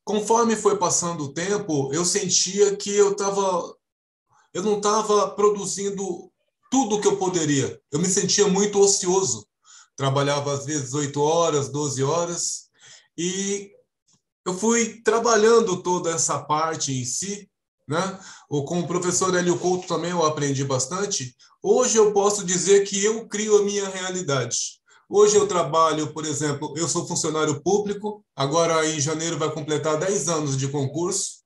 conforme foi passando o tempo, eu sentia que eu não estava produzindo tudo o que eu poderia. Eu me sentia muito ocioso. Trabalhava, às vezes, 8 horas, 12 horas. E eu fui trabalhando toda essa parte em si, né? Com o professor Hélio Couto também eu aprendi bastante. Hoje eu posso dizer que eu crio a minha realidade. Hoje eu trabalho, por exemplo, eu sou funcionário público, agora em janeiro vai completar 10 anos de concurso.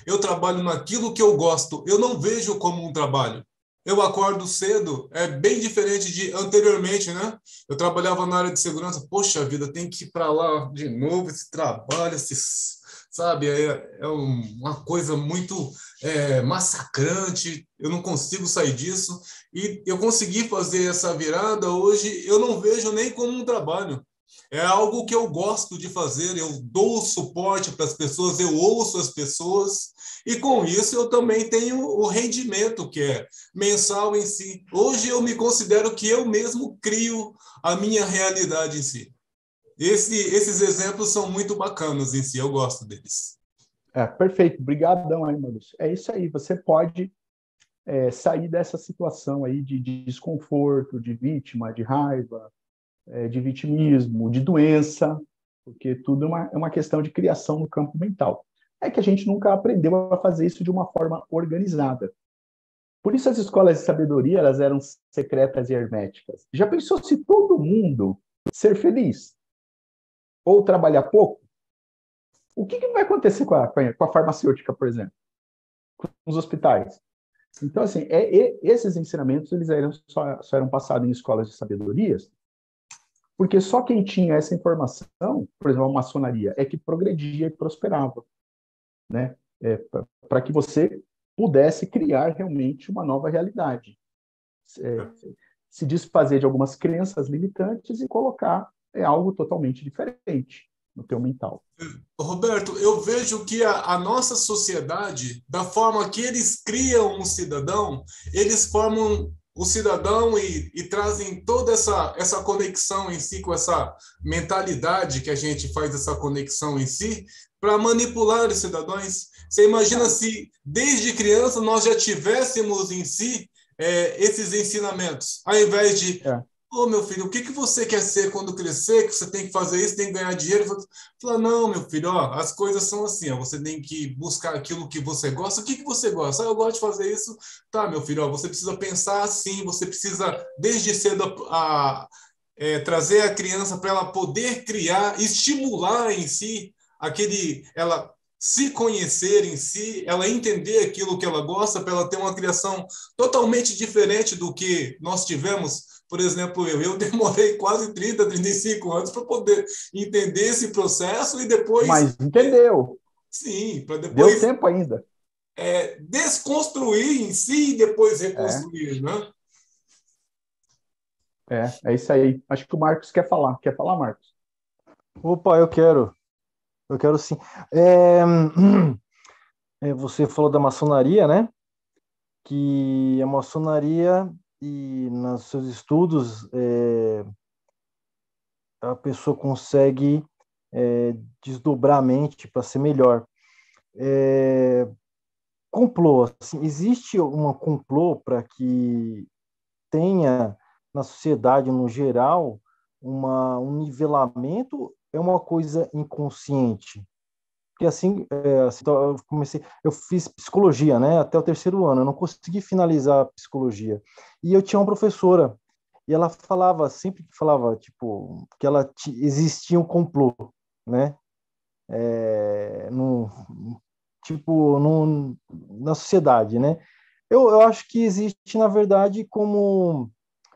Eu trabalho naquilo que eu gosto, eu não vejo como um trabalho. Eu acordo cedo, é bem diferente de anteriormente, né? Eu trabalhava na área de segurança, poxa vida, tem que ir para lá de novo, esse trabalho, sabe? É uma coisa muito massacrante, eu não consigo sair disso. E eu consegui fazer essa virada, hoje eu não vejo nem como um trabalho. É algo que eu gosto de fazer, eu dou suporte para as pessoas, eu ouço as pessoas, e com isso eu também tenho o rendimento, que é mensal em si. Hoje eu me considero que eu mesmo crio a minha realidade em si. Esses exemplos são muito bacanas em si, eu gosto deles. Perfeito, obrigadão aí, Maurício. É isso aí, você pode sair dessa situação aí de desconforto, de vítima, de raiva, de vitimismo, de doença, porque tudo é uma questão de criação no campo mental. É que a gente nunca aprendeu a fazer isso de uma forma organizada. Por isso as escolas de sabedoria elas eram secretas e herméticas. Já pensou se todo mundo ser feliz? Ou trabalhar pouco? O que vai acontecer com a farmacêutica, por exemplo? Com os hospitais? Então, assim, esses ensinamentos eles só eram passados em escolas de sabedorias, porque só quem tinha essa informação, por exemplo, a maçonaria, é que progredia e prosperava, né? Para que você pudesse criar realmente uma nova realidade. Se desfazer de algumas crenças limitantes e colocar é algo totalmente diferente no teu mental. Roberto, eu vejo que a nossa sociedade, da forma que eles criam um cidadão, eles formam o cidadão e trazem toda essa conexão em si, com essa mentalidade que a gente faz essa conexão em si, para manipular os cidadãos. Você imagina se, desde criança, nós já tivéssemos em si esses ensinamentos, ao invés de ô, meu filho, o que você quer ser quando crescer? Que você tem que fazer isso, tem que ganhar dinheiro. Fala, não, meu filho, ó, as coisas são assim, ó, você tem que buscar aquilo que você gosta. O que você gosta? Ah, eu gosto de fazer isso. Tá, meu filho, ó, você precisa pensar assim, você precisa, desde cedo, trazer a criança para ela poder criar, estimular em si ela se conhecer em si, ela entender aquilo que ela gosta, para ela ter uma criação totalmente diferente do que nós tivemos. Por exemplo, eu demorei quase 30, 35 anos para poder entender esse processo e depois... Mas entendeu. Sim, para depois... Deu tempo ainda. Desconstruir em si e depois reconstruir, né? É isso aí. Acho que o Marcos quer falar. Quer falar, Marcos? Opa, eu quero sim. Você falou da maçonaria, né? Que a maçonaria e nos seus estudos a pessoa consegue desdobrar a mente para ser melhor. Complô, assim, existe uma complô para que tenha na sociedade no geral um nivelamento, é uma coisa inconsciente? Porque assim, então eu fiz psicologia, né, até o 3º ano, eu não consegui finalizar a psicologia. E eu tinha uma professora, e ela falava, sempre que falava, tipo, que existia um complô, né, na sociedade, né. Eu acho que existe, na verdade, como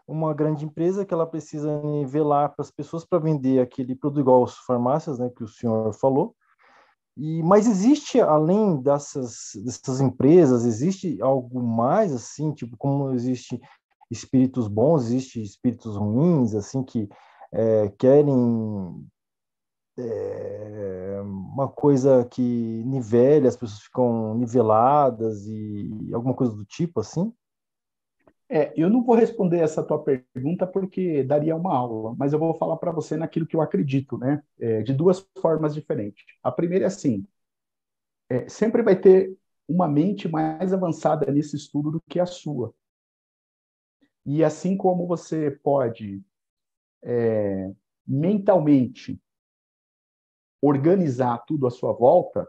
uma grande empresa que ela precisa nivelar para as pessoas para vender aquele produto igual às farmácias, né, que o senhor falou. Mas existe, além dessas empresas, existe algo mais, assim, tipo, como existe espíritos bons, existe espíritos ruins, assim, que querem uma coisa que nivele, as pessoas ficam niveladas e alguma coisa do tipo, assim? Eu não vou responder essa tua pergunta porque daria uma aula, mas eu vou falar para você naquilo que eu acredito, né? De duas formas diferentes. A primeira é assim, sempre vai ter uma mente mais avançada nesse estudo do que a sua. E assim como você pode mentalmente organizar tudo à sua volta,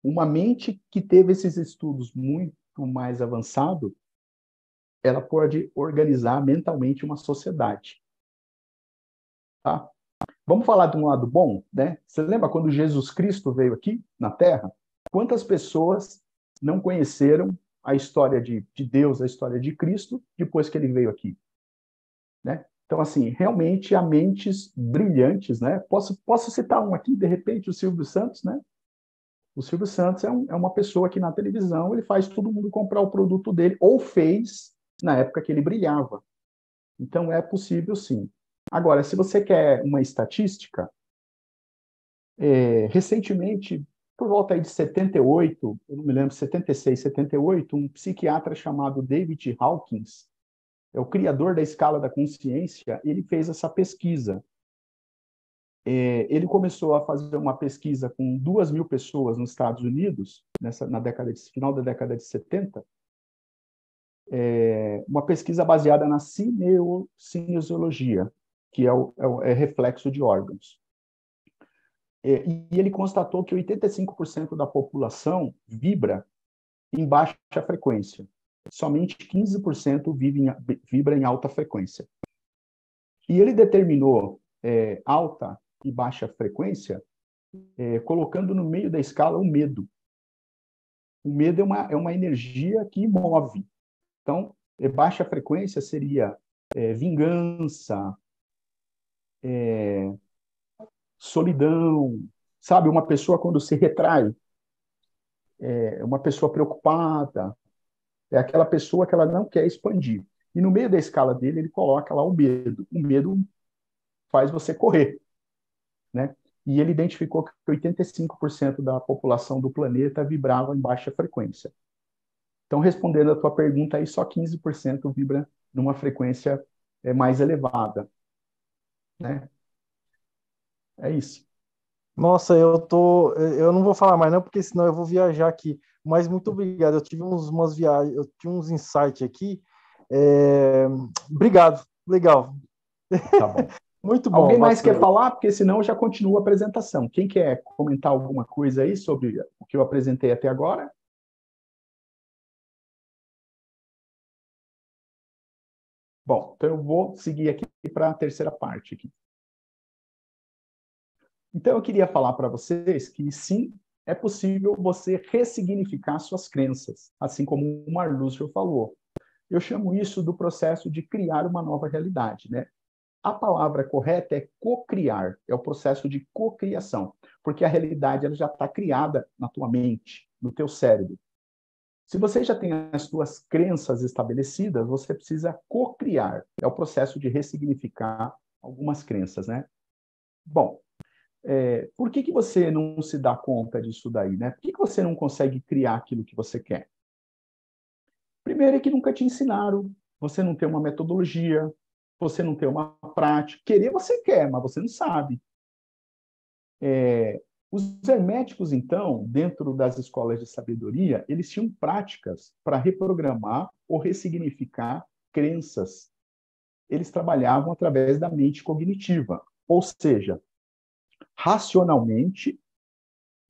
uma mente que teve esses estudos muito mais avançados, ela pode organizar mentalmente uma sociedade. Tá? Vamos falar de um lado bom, né? Você lembra quando Jesus Cristo veio aqui na Terra? Quantas pessoas não conheceram a história de Deus, a história de Cristo, depois que ele veio aqui? Né? Então, assim, realmente há mentes brilhantes, né? Posso citar um aqui, de repente, o Silvio Santos, né? O Silvio Santos é uma pessoa que na televisão ele faz todo mundo comprar o produto dele, ou fez na época que ele brilhava. Então, é possível, sim. Agora, se você quer uma estatística, recentemente, por volta aí de 78, eu não me lembro, 76, 78, um psiquiatra chamado David Hawkins, é o criador da escala da consciência, ele fez essa pesquisa. Ele começou a fazer uma pesquisa com 2.000 pessoas nos Estados Unidos, final da década de 70, uma pesquisa baseada na cinesiologia, que é reflexo de órgãos. E ele constatou que 85% da população vibra em baixa frequência. Somente 15% vibra em alta frequência. E ele determinou alta e baixa frequência, colocando no meio da escala o medo. O medo é uma energia que move. Então, baixa frequência seria vingança, solidão, sabe? Uma pessoa quando se retrai, uma pessoa preocupada, é aquela pessoa que ela não quer expandir. E no meio da escala dele, ele coloca lá o medo. O medo faz você correr, né? E ele identificou que 85% da população do planeta vibrava em baixa frequência. Então, respondendo a tua pergunta aí, só 15% vibra numa frequência mais elevada, né? É isso. Nossa, eu não vou falar mais não, porque senão eu vou viajar aqui. Mas muito obrigado. Eu tive umas viagens, eu tive uns insights aqui. É, Obrigado, legal. Tá bom. Muito bom, Alguém mais quer bacana. falar? Porque senão eu já continuo a apresentação. Quem quer comentar alguma coisa aí sobre o que eu apresentei até agora? Bom, então eu vou seguir aqui para a terceira parte aqui. Então eu queria falar para vocês que sim, é possível você ressignificar suas crenças, assim como o Marlúcio falou. Eu chamo isso do processo de criar uma nova realidade, né? A palavra correta é cocriar, é o processo de cocriação, porque a realidade ela já está criada na tua mente, no teu cérebro. Se você já tem as suas crenças estabelecidas, você precisa cocriar, é o processo de ressignificar algumas crenças, né? Bom, por que você não se dá conta disso daí, né? Por que você não consegue criar aquilo que você quer? Primeiro é que nunca te ensinaram, você não tem uma metodologia, você não tem uma prática. Querer você quer, mas você não sabe. Os herméticos, então, dentro das escolas de sabedoria, eles tinham práticas para reprogramar ou ressignificar crenças. Eles trabalhavam através da mente cognitiva, ou seja, racionalmente,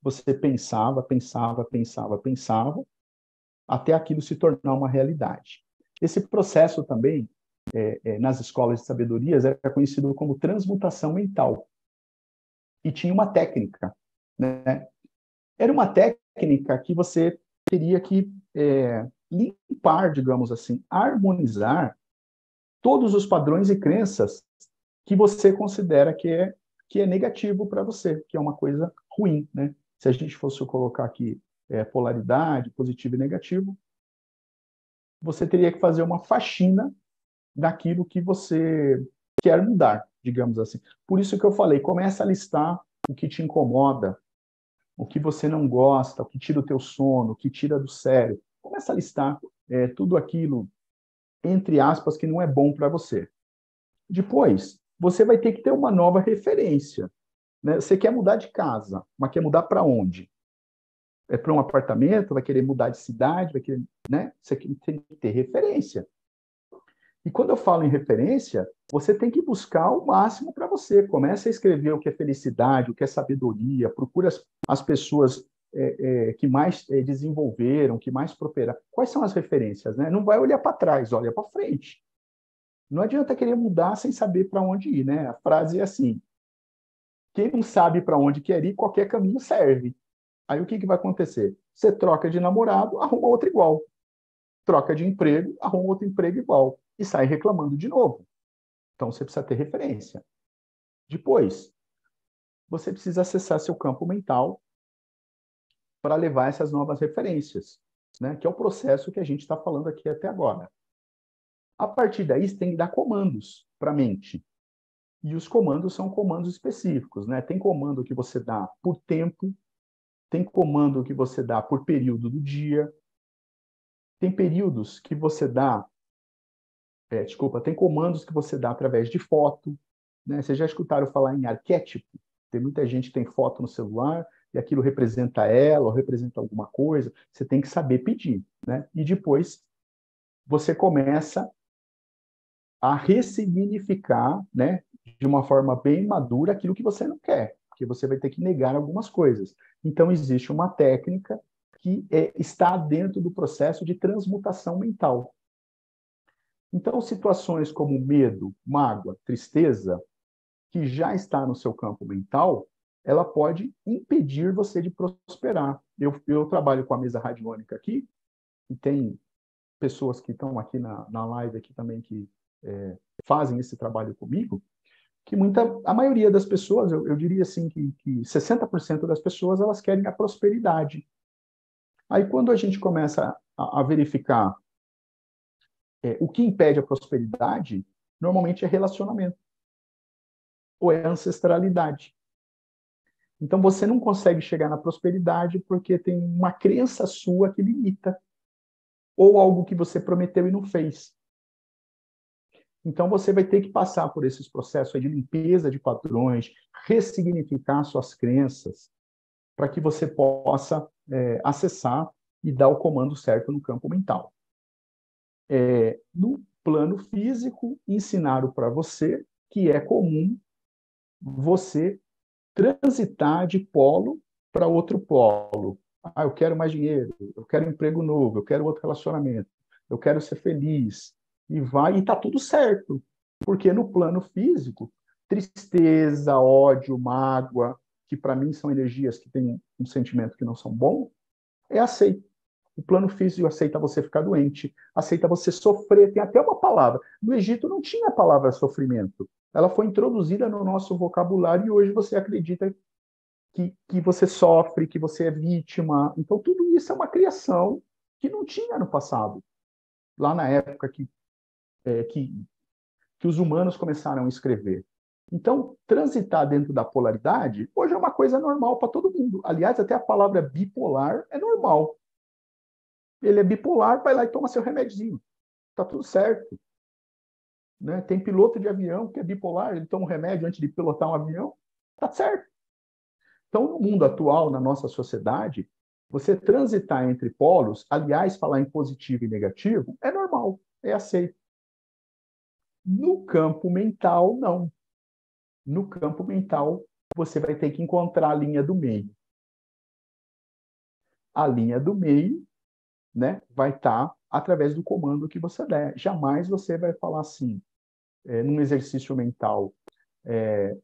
você pensava, até aquilo se tornar uma realidade. Esse processo também, nas escolas de sabedorias, era conhecido como transmutação mental. E tinha uma técnica, né? Era uma técnica que você teria que limpar, digamos assim, harmonizar todos os padrões e crenças que você considera que é negativo para você, que é uma coisa ruim, né? Se a gente fosse colocar aqui polaridade, positivo e negativo, você teria que fazer uma faxina daquilo que você quer mudar, digamos assim. Por isso que eu falei, começa a listar o que te incomoda, o que você não gosta, o que tira o teu sono, o que tira do sério. Começa a listar tudo aquilo, entre aspas, que não é bom para você. Depois, você vai ter que ter uma nova referência, né? Você quer mudar de casa, mas quer mudar para onde? É para um apartamento? Vai querer mudar de cidade? Vai querer, né? Você tem que ter referência. E quando eu falo em referência, você tem que buscar o máximo para você. Comece a escrever o que é felicidade, o que é sabedoria, procura as pessoas que mais desenvolveram, que mais prosperaram. Quais são as referências, né? Não vai olhar para trás, olha para frente. Não adianta querer mudar sem saber para onde ir, né? A frase é assim: quem não sabe para onde quer ir, qualquer caminho serve. Aí o que vai acontecer? Você troca de namorado, arruma outro igual. Troca de emprego, arruma outro emprego igual. E sai reclamando de novo. Então, você precisa ter referência. Depois, você precisa acessar seu campo mental para levar essas novas referências, né? Que é o processo que a gente está falando aqui até agora. A partir daí, você tem que dar comandos para a mente. E os comandos são comandos específicos, né? Tem comando que você dá por tempo, tem comando que você dá por período do dia, tem períodos que você dá tem comandos que você dá através de foto, né? Vocês já escutaram falar em arquétipo? Tem muita gente que tem foto no celular e aquilo representa ela ou representa alguma coisa. Você tem que saber pedir, né? E depois você começa a ressignificar, né, de uma forma bem madura aquilo que você não quer, porque você vai ter que negar algumas coisas. Então existe uma técnica que está dentro do processo de transmutação mental. Então, situações como medo, mágoa, tristeza, que já está no seu campo mental, ela pode impedir você de prosperar. Eu trabalho com a mesa radiônica aqui, e tem pessoas que estão aqui na live aqui também que fazem esse trabalho comigo, que a maioria das pessoas, eu diria assim que 60% das pessoas, elas querem a prosperidade. Aí, quando a gente começa a verificar o que impede a prosperidade, normalmente é relacionamento. ou é ancestralidade. Então, você não consegue chegar na prosperidade porque tem uma crença sua que limita, ou algo que você prometeu e não fez. Então, você vai ter que passar por esses processos de limpeza de padrões, ressignificar suas crenças, para que você possa acessar e dar o comando certo no campo mental. No plano físico, ensinaram para você que é comum você transitar de polo para outro polo. Eu quero mais dinheiro, eu quero um emprego novo, eu quero outro relacionamento, eu quero ser feliz. E está tudo certo. Porque no plano físico, tristeza, ódio, mágoa, que para mim são energias que têm um sentimento que não são bons, é aceito. O plano físico aceita você ficar doente, aceita você sofrer. Tem até uma palavra. No Egito não tinha a palavra sofrimento. Ela foi introduzida no nosso vocabulário e hoje você acredita que você sofre, que você é vítima. Então, tudo isso é uma criação que não tinha no passado. Lá na época que os humanos começaram a escrever. Então, transitar dentro da polaridade, hoje é uma coisa normal para todo mundo. Aliás, até a palavra bipolar é normal. Ele é bipolar, vai lá e toma seu remédiozinho. Está tudo certo. Né? Tem piloto de avião que é bipolar, ele toma um remédio antes de pilotar um avião. Está certo. Então, no mundo atual, na nossa sociedade, você transitar entre polos, aliás, falar em positivo e negativo, é normal, é aceito. No campo mental, não. No campo mental, você vai ter que encontrar a linha do meio. A linha do meio, né, vai estar através do comando que você der. Jamais você vai falar assim, num exercício mental,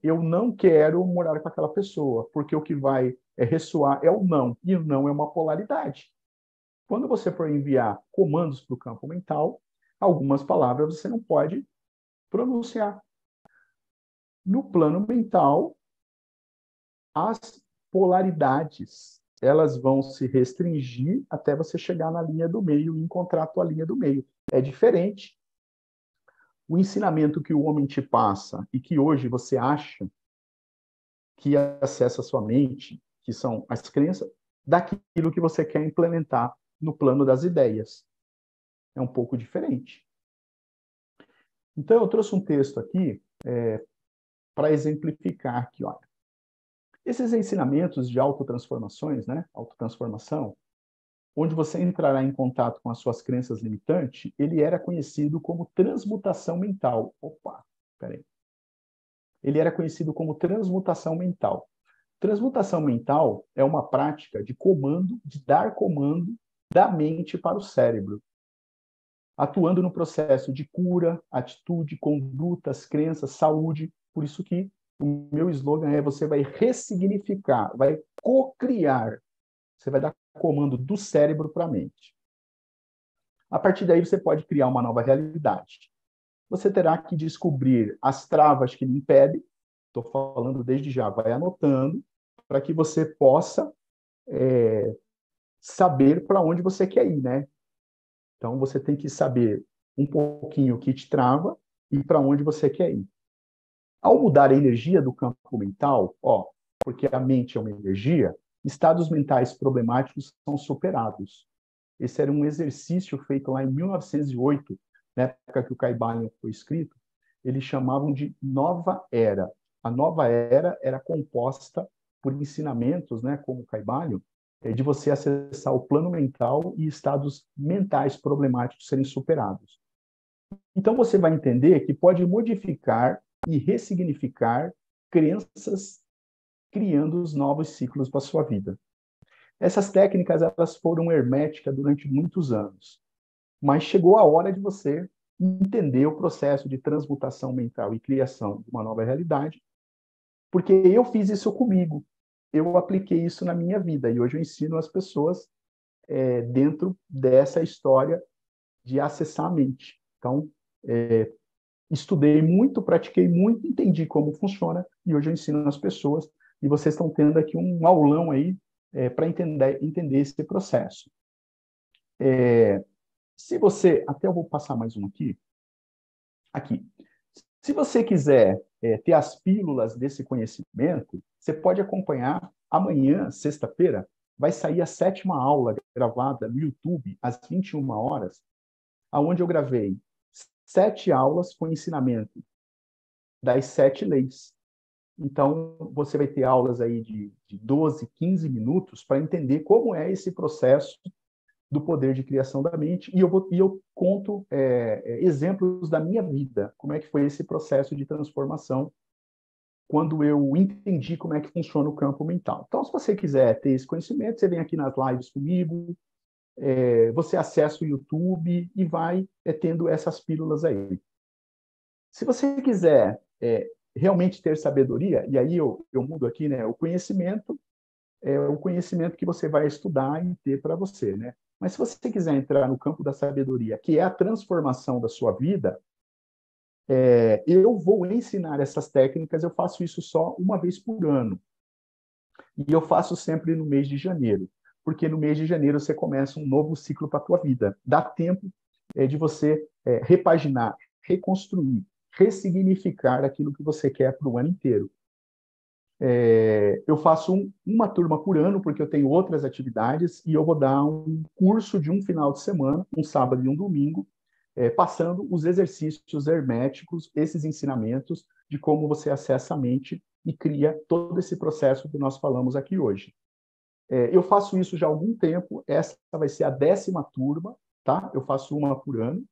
eu não quero morar com aquela pessoa, porque o que vai ressoar é o não, e o não é uma polaridade. Quando você for enviar comandos para o campo mental, algumas palavras você não pode pronunciar. No plano mental, as polaridades, elas vão se restringir até você chegar na linha do meio e encontrar a tua linha do meio. É diferente. O ensinamento que o homem te passa e que hoje você acha que acessa a sua mente, que são as crenças, daquilo que você quer implementar no plano das ideias. É um pouco diferente. Então, eu trouxe um texto aqui para exemplificar aqui, olha. Esses ensinamentos de autotransformações, né? Autotransformação, onde você entrará em contato com as suas crenças limitantes, ele era conhecido como transmutação mental. Opa, peraí. Ele era conhecido como transmutação mental. Transmutação mental é uma prática de comando, de dar comando da mente para o cérebro, atuando no processo de cura, atitude, condutas, crenças, saúde. Por isso que o meu slogan é: você vai ressignificar, vai cocriar. Você vai dar comando do cérebro para a mente. A partir daí, você pode criar uma nova realidade. Você terá que descobrir as travas que lhe impedem. Estou falando desde já, vai anotando, para que você possa saber para onde você quer ir, né? Então, você tem que saber um pouquinho o que te trava e para onde você quer ir. Ao mudar a energia do campo mental, porque a mente é uma energia, estados mentais problemáticos são superados. Esse era um exercício feito lá em 1908, na época que o Kybalion foi escrito, eles chamavam de Nova Era. A Nova Era era composta por ensinamentos, né, como o Kybalion, de você acessar o plano mental e estados mentais problemáticos serem superados. Então, você vai entender que pode modificar e ressignificar crenças, criando os novos ciclos para a sua vida. Essas técnicas, elas foram herméticas durante muitos anos, mas chegou a hora de você entender o processo de transmutação mental e criação de uma nova realidade, porque eu fiz isso comigo, eu apliquei isso na minha vida, e hoje eu ensino as pessoas dentro dessa história de acessar a mente. Então, estudei muito, pratiquei muito, entendi como funciona, e hoje eu ensino as pessoas, e vocês estão tendo aqui um aulão aí para entender esse processo. Se você, até eu vou passar mais um aqui. Se você quiser ter as pílulas desse conhecimento, você pode acompanhar amanhã, sexta-feira, vai sair a 7ª aula gravada no YouTube, às 21 horas, onde eu gravei 7 aulas com ensinamento das 7 leis. Então, você vai ter aulas aí de 12, 15 minutos para entender como é esse processo do poder de criação da mente, e eu conto exemplos da minha vida, como é que foi esse processo de transformação quando eu entendi como é que funciona o campo mental. Então, se você quiser ter esse conhecimento, você vem aqui nas lives comigo, você acessa o YouTube e vai tendo essas pílulas aí. Se você quiser realmente ter sabedoria, e aí eu mudo aqui, né? O conhecimento é o conhecimento que você vai estudar e ter para você, né? Mas se você quiser entrar no campo da sabedoria, que é a transformação da sua vida, eu vou ensinar essas técnicas, eu faço isso só uma vez por ano. E eu faço sempre no mês de janeiro, porque no mês de janeiro você começa um novo ciclo para a tua vida. Dá tempo de você repaginar, reconstruir, ressignificar aquilo que você quer para o ano inteiro. Eu faço uma turma por ano, porque eu tenho outras atividades, e eu vou dar um curso de um final de semana, um sábado e um domingo, passando os exercícios herméticos, esses ensinamentos de como você acessa a mente e cria todo esse processo que nós falamos aqui hoje. Eu faço isso já há algum tempo, essa vai ser a 10ª turma, tá? Eu faço uma por ano,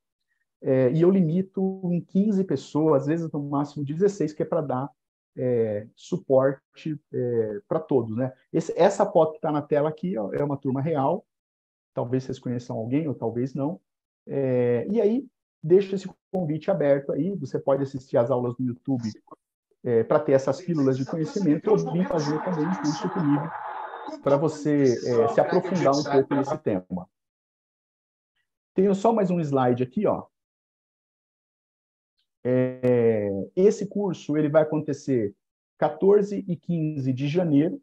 e eu limito em 15 pessoas, às vezes no máximo 16, que é para dar suporte para todos, né? Essa foto que está na tela aqui ó, é uma turma real, talvez vocês conheçam alguém ou talvez não, e aí deixo esse convite aberto aí, você pode assistir às aulas no YouTube para ter essas pílulas de conhecimento, ou vir fazer também um curso comigo para você se aprofundar um pouco nesse tema. Tenho só mais um slide aqui, ó. Esse curso ele vai acontecer 14 e 15 de janeiro,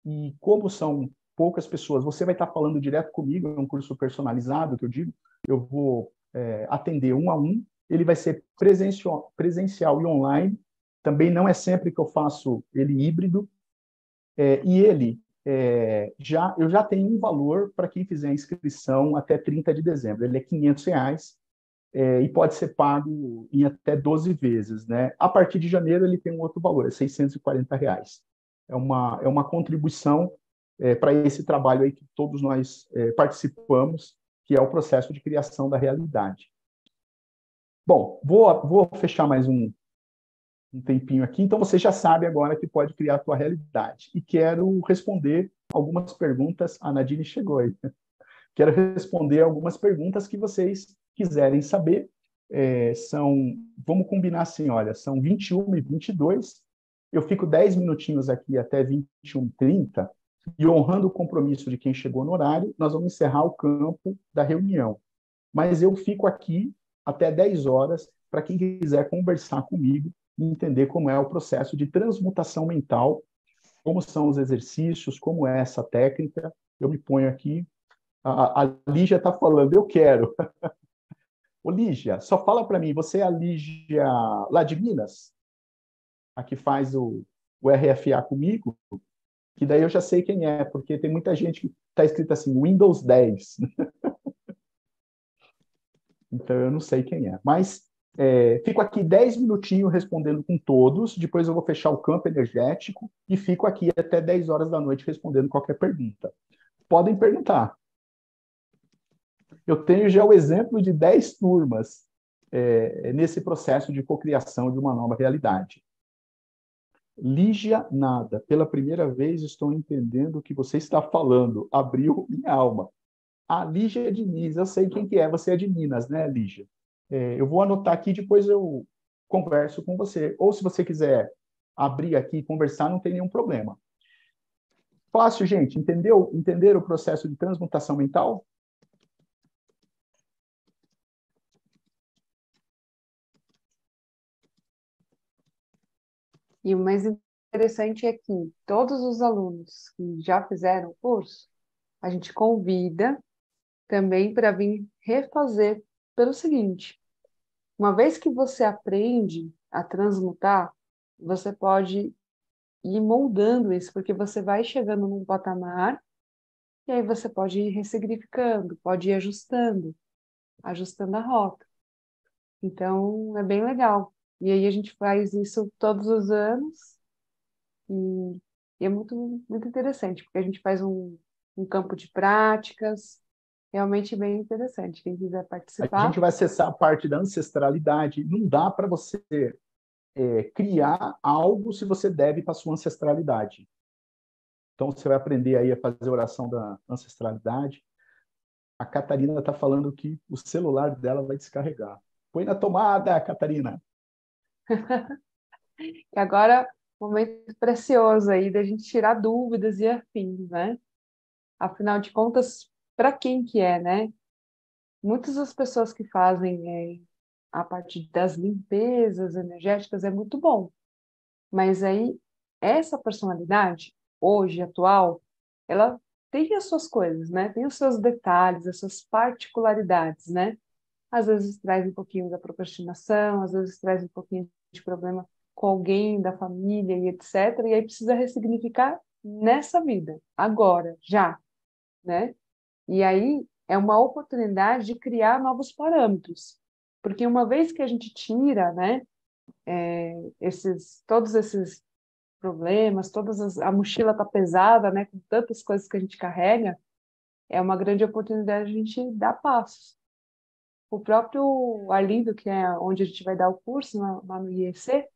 e como são poucas pessoas, você vai estar falando direto comigo, é um curso personalizado, que eu digo, eu vou atender um a um, ele vai ser presencial e online, também não é sempre que eu faço ele híbrido, e ele, eu já tenho um valor para quem fizer a inscrição até 30 de dezembro, ele é R$ 500, e pode ser pago em até 12 vezes, né? A partir de janeiro ele tem um outro valor, é R$ 640. É uma contribuição para esse trabalho aí que todos nós participamos, que é o processo de criação da realidade. Bom, vou fechar mais um tempinho aqui, então você já sabe agora que pode criar a tua realidade. E quero responder algumas perguntas, a Nadine chegou aí. Quero responder algumas perguntas que vocês quiserem saber. Vamos combinar assim, olha, são 21h22, eu fico 10 minutinhos aqui até 21h30, e honrando o compromisso de quem chegou no horário, nós vamos encerrar o campo da reunião. Mas eu fico aqui até 10 horas para quem quiser conversar comigo e entender como é o processo de transmutação mental, como são os exercícios, como é essa técnica. Eu me ponho aqui. A Lígia está falando, eu quero. Ô, Lígia, só fala para mim, você é a Lígia lá de Minas? A que faz o RFA comigo? Que daí eu já sei quem é, porque tem muita gente que está escrito assim, Windows 10. Então eu não sei quem é. Mas fico aqui 10 minutinhos respondendo com todos, depois eu vou fechar o campo energético e fico aqui até 10 horas da noite respondendo qualquer pergunta. Podem perguntar. Eu tenho já o exemplo de 10 turmas nesse processo de cocriação de uma nova realidade. Lígia Nada, pela primeira vez estou entendendo o que você está falando, abriu minha alma. A Lígia Diniz, eu sei quem que é, você é de Minas, né, Lígia? Eu vou anotar aqui, depois eu converso com você. Ou se você quiser abrir aqui e conversar, não tem nenhum problema. Fácil, gente, entendeu? Entenderam o processo de transmutação mental? E o mais interessante é que todos os alunos que já fizeram o curso, a gente convida também para vir refazer pelo seguinte: uma vez que você aprende a transmutar, você pode ir moldando isso, porque você vai chegando num patamar e aí você pode ir ressignificando, pode ir ajustando a rota. Então, é bem legal. E aí a gente faz isso todos os anos e, e é muito, muito interessante, porque a gente faz um campo de práticas, realmente bem interessante. Quem quiser A participar, gente vai acessar a parte da ancestralidade. Não dá para você criar algo se você deve para sua ancestralidade. Então, você vai aprender aí a fazer a oração da ancestralidade. A Catarina está falando que o celular dela vai descarregar. Põe na tomada, Catarina. que agora momento precioso aí da gente tirar dúvidas e afins, né? Afinal de contas, para quem que é, né? Muitas das pessoas que fazem a parte das limpezas energéticas é muito bom, mas aí essa personalidade, hoje, atual, ela tem as suas coisas, né? Tem os seus detalhes, as suas particularidades, né? Às vezes traz um pouquinho da procrastinação, às vezes traz um pouquinho de problema com alguém da família e etc. E aí precisa ressignificar nessa vida, agora, já, né? E aí é uma oportunidade de criar novos parâmetros, porque uma vez que a gente tira, né, todos esses problemas, a mochila está pesada, né, com tantas coisas que a gente carrega, é uma grande oportunidade de a gente dar passos. O próprio Arlindo, que é onde a gente vai dar o curso, lá no IEC,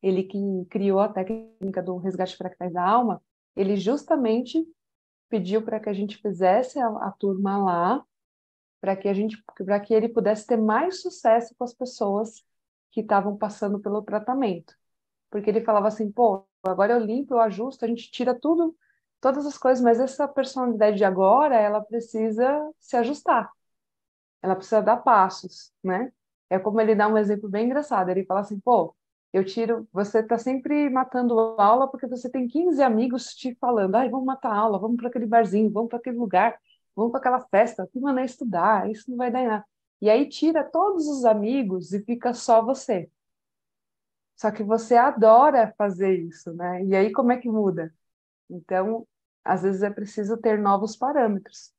ele que criou a técnica do resgate fractais da alma, ele justamente pediu para que a gente fizesse a turma lá, para que ele pudesse ter mais sucesso com as pessoas que estavam passando pelo tratamento. Porque ele falava assim, pô, agora eu limpo, eu ajusto, a gente tira tudo, todas as coisas, mas essa personalidade de agora, ela precisa se ajustar. Ela precisa dar passos, né? É como ele dá um exemplo bem engraçado. Ele fala assim, pô, você está sempre matando a aula porque você tem 15 amigos te falando, ai, vamos matar a aula, vamos para aquele barzinho, vamos para aquele lugar, vamos para aquela festa, que maneira estudar, isso não vai dar em nada. E aí tira todos os amigos e fica só você. Só que você adora fazer isso, né? E aí como é que muda? Então, às vezes é preciso ter novos parâmetros.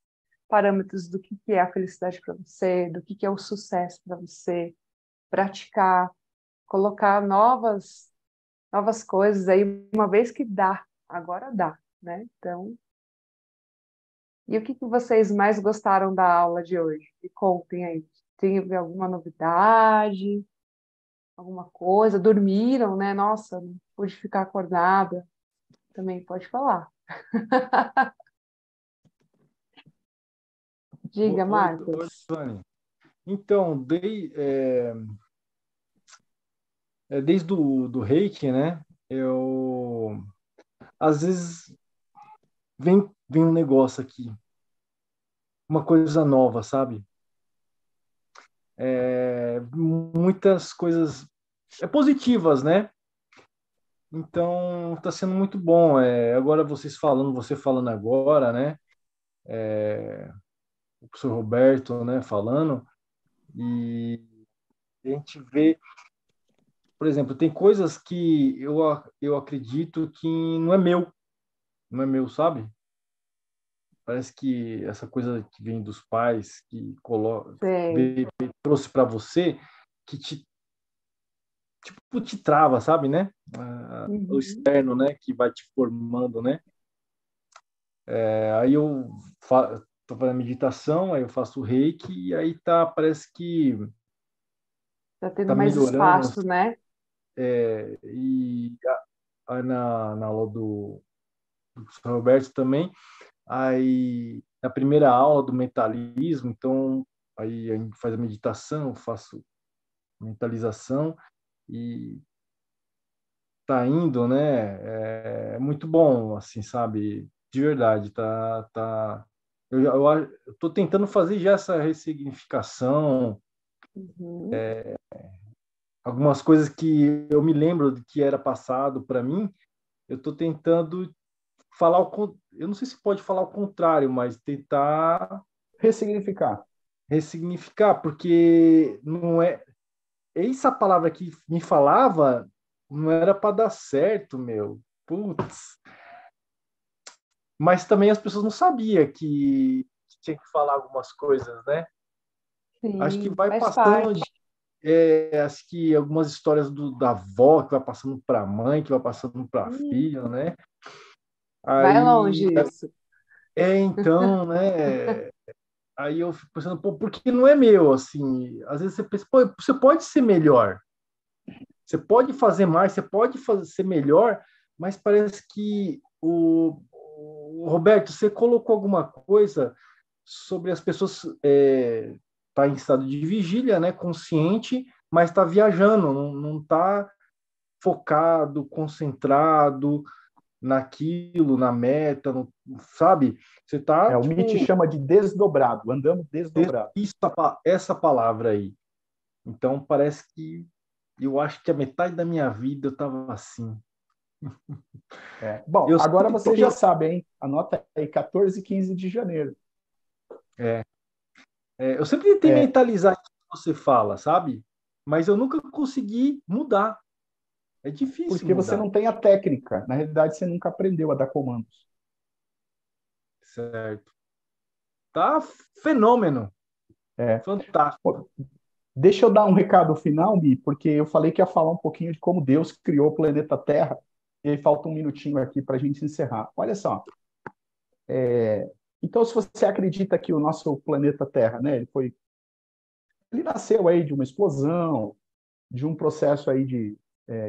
Parâmetros do que é a felicidade para você, do que é o sucesso para você, praticar, colocar novas coisas aí, uma vez que dá, agora dá, né? Então, e o que vocês mais gostaram da aula de hoje? Me contem aí. Tem alguma novidade, alguma coisa? Dormiram, né? Nossa, não pude ficar acordada. Também pode falar. Diga, Oi, Marcos. Vani. Então, desde do Reiki, né? Eu às vezes vem um negócio aqui, uma coisa nova, sabe? Muitas coisas positivas, né? Então, está sendo muito bom. Agora você falando agora, né? O professor Roberto, né? Falando, e a gente vê, por exemplo, tem coisas que eu acredito que não é meu, sabe? Parece que essa coisa que vem dos pais, Sei. trouxe para você, que te trava, sabe, né? O Uhum. externo, né? Que vai te formando, né? Aí eu tô fazendo meditação, aí eu faço reiki, e aí parece que Tá tendo tá mais melhorando, espaço, né? e aí na aula do professor Roberto também, aí na primeira aula do mentalismo, então aí a gente faz a meditação, eu faço mentalização, e tá indo, né? É muito bom, assim, sabe? De verdade, tá. Eu tô tentando fazer já essa ressignificação, Uhum. algumas coisas que eu me lembro de que era passado para mim, eu tô tentando eu não sei se pode falar o contrário, mas tentar Ressignificar. ressignificar, porque não é, essa palavra que me falava não era para dar certo, meu. Putz. Mas também as pessoas não sabiam que tinha que falar algumas coisas, né? Acho que Sim, vai faz passando parte. acho que algumas histórias da avó que vai passando para a mãe, que vai passando para a filha, né? Vai longe Aí, isso. então, né? Aí eu fico pensando, pô, porque não é meu, assim. Às vezes você pensa, pô, você pode ser melhor, você pode fazer mais, você pode ser melhor, mas parece que o Roberto, você colocou alguma coisa sobre as pessoas tá em estado de vigília, né, consciente, mas está viajando, não está focado, concentrado naquilo, na meta, sabe? Você está O Nietzsche tipo chama de desdobrado, andamos desdobrado. essa palavra aí. Então parece que eu acho que a metade da minha vida eu estava assim. Bom, Eu agora sempre você tentei, já sabe, hein? Anota aí, 14 e 15 de janeiro. é, eu sempre tentei É, mentalizar o que você fala, sabe? Mas eu nunca consegui mudar. É difícil porque você mudar, não tem a técnica. Na realidade, você nunca aprendeu a dar comandos. certo? Tá fenômeno, É. fantástico. Pô, deixa eu dar um recado final, Mi, porque eu falei que ia falar um pouquinho de como Deus criou o planeta Terra, e aí falta um minutinho aqui para a gente encerrar. Olha só. Então, se você acredita que o nosso planeta Terra, né, ele nasceu aí de uma explosão, de um processo aí de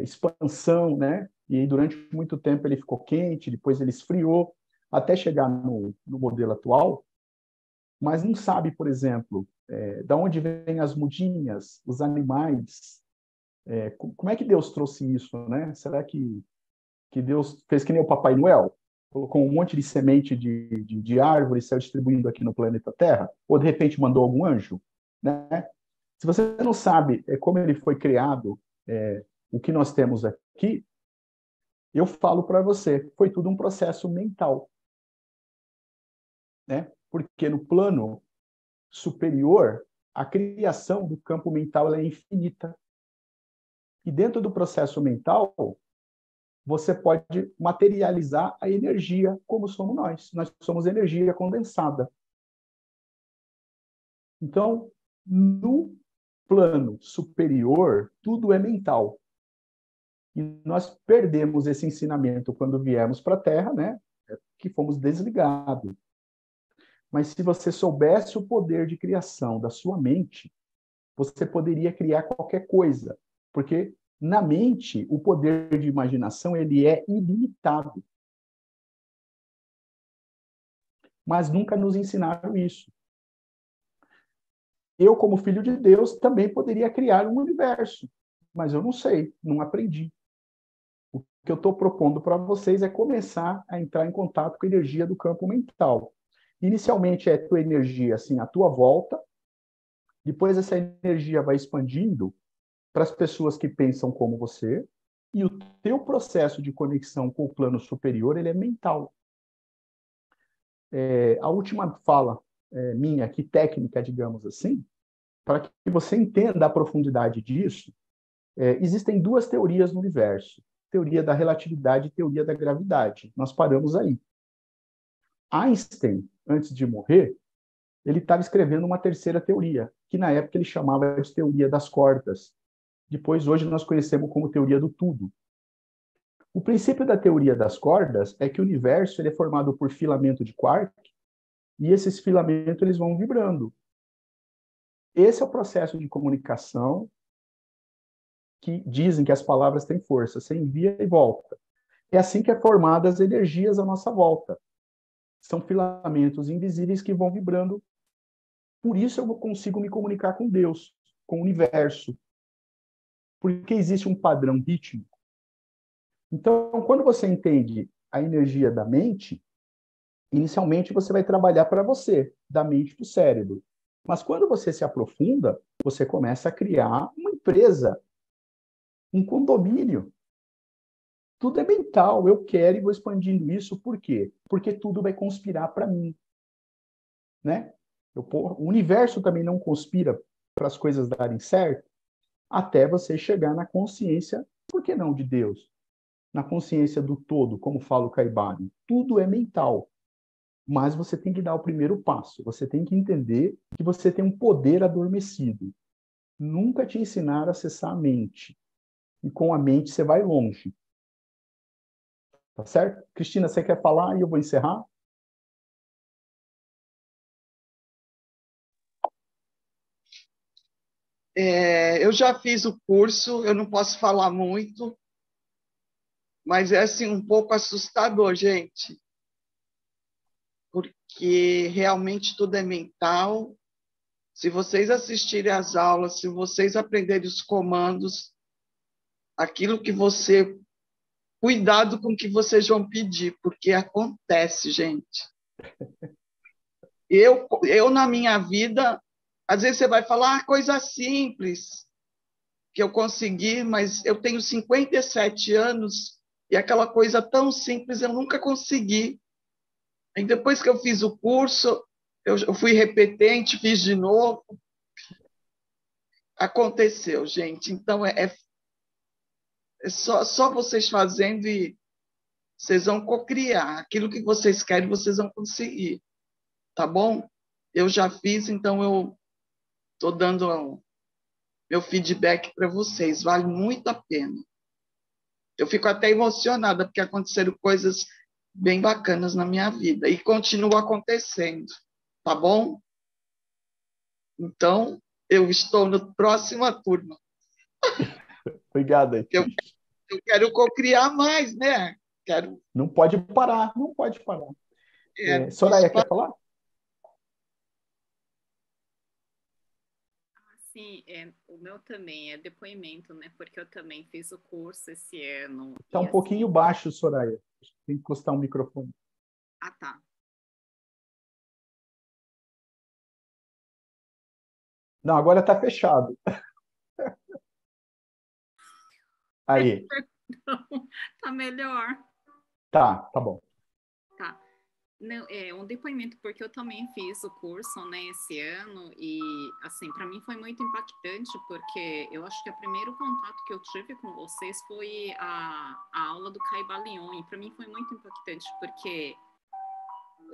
expansão, né? E aí, durante muito tempo ele ficou quente, depois ele esfriou, até chegar no modelo atual, mas não sabe, por exemplo, da onde vêm as mudinhas, os animais, como é que Deus trouxe isso, né? Será que Deus fez que nem o Papai Noel? Colocou um monte de semente de árvore e saiu distribuindo aqui no planeta Terra? Ou, de repente, mandou algum anjo? Né? Se você não sabe como ele foi criado, o que nós temos aqui, eu falo para você, foi tudo um processo mental. Né? Porque no plano superior, a criação do campo mental é infinita. E dentro do processo mental, você pode materializar a energia como somos nós. Nós somos energia condensada. Então, no plano superior, tudo é mental. E nós perdemos esse ensinamento quando viemos para a Terra, né? Que fomos desligados. Mas se você soubesse o poder de criação da sua mente, você poderia criar qualquer coisa, porque na mente o poder de imaginação ele é ilimitado. Mas nunca nos ensinaram isso. Eu, como filho de Deus, também poderia criar um universo, mas eu não sei, não aprendi. O que eu estou propondo para vocês é começar a entrar em contato com a energia do campo mental. Inicialmente é a tua energia assim à tua volta, depois essa energia vai expandindo para as pessoas que pensam como você, e o teu processo de conexão com o plano superior ele é mental. A última fala minha aqui, técnica, digamos assim, para que você entenda a profundidade disso, existem duas teorias no universo, teoria da relatividade e teoria da gravidade. Nós paramos aí. Einstein, antes de morrer, ele estava escrevendo uma terceira teoria, que na época ele chamava de teoria das cordas. Depois, hoje, nós conhecemos como teoria do tudo. O princípio da teoria das cordas é que o universo ele é formado por filamento de quark, e esses filamentos eles vão vibrando. Esse é o processo de comunicação que dizem que as palavras têm força. Você envia e volta. É assim que é formadas as energias à nossa volta. São filamentos invisíveis que vão vibrando. Por isso eu consigo me comunicar com Deus, com o universo. Porque existe um padrão rítmico. Então, quando você entende a energia da mente, inicialmente você vai trabalhar para você, da mente para o cérebro. Mas quando você se aprofunda, você começa a criar uma empresa, um condomínio. Tudo é mental, eu quero e vou expandindo isso, por quê? Porque tudo vai conspirar para mim. Né? O universo também não conspira para as coisas darem certo. até você chegar na consciência, por que não de Deus? Na consciência do todo, como fala o Caibalion. Tudo é mental, mas você tem que dar o primeiro passo. Você tem que entender que você tem um poder adormecido. Nunca te ensinaram a acessar a mente. E com a mente você vai longe. Tá certo? Cristina, você quer falar e eu vou encerrar? Eu já fiz o curso, eu não posso falar muito, mas é assim um pouco assustador, gente, porque realmente tudo é mental. Se vocês assistirem às aulas, se vocês aprenderem os comandos, aquilo que você... Cuidado com o que vocês vão pedir, porque acontece, gente. Na minha vida, às vezes você vai falar coisa simples que eu consegui, mas eu tenho 57 anos e aquela coisa tão simples eu nunca consegui. E depois que eu fiz o curso, eu fui repetente, fiz de novo. Aconteceu, gente. Então, é só vocês fazendo e vocês vão cocriar. Aquilo que vocês querem, vocês vão conseguir. Tá bom? Eu já fiz, então eu estou dando meu feedback para vocês. Vale muito a pena. Eu fico até emocionada, porque aconteceram coisas bem bacanas na minha vida e continua acontecendo. Tá bom? Então, eu estou na próxima turma. Obrigado. Eu quero cocriar mais, né? Quero. Não pode parar, não pode parar. Soraya, quer falar? Sim, o meu também é depoimento, né? Porque eu também fiz o curso esse ano. Está um pouquinho baixo, Soraya. Tem que encostar o microfone. Ah, tá. Não, agora está fechado. Aí. Tá melhor. Tá bom. Tá. Não, um depoimento, porque eu também fiz o curso, né, esse ano, e, assim, para mim foi muito impactante, porque eu acho que o primeiro contato que eu tive com vocês foi a aula do Caibalion, e para mim foi muito impactante, porque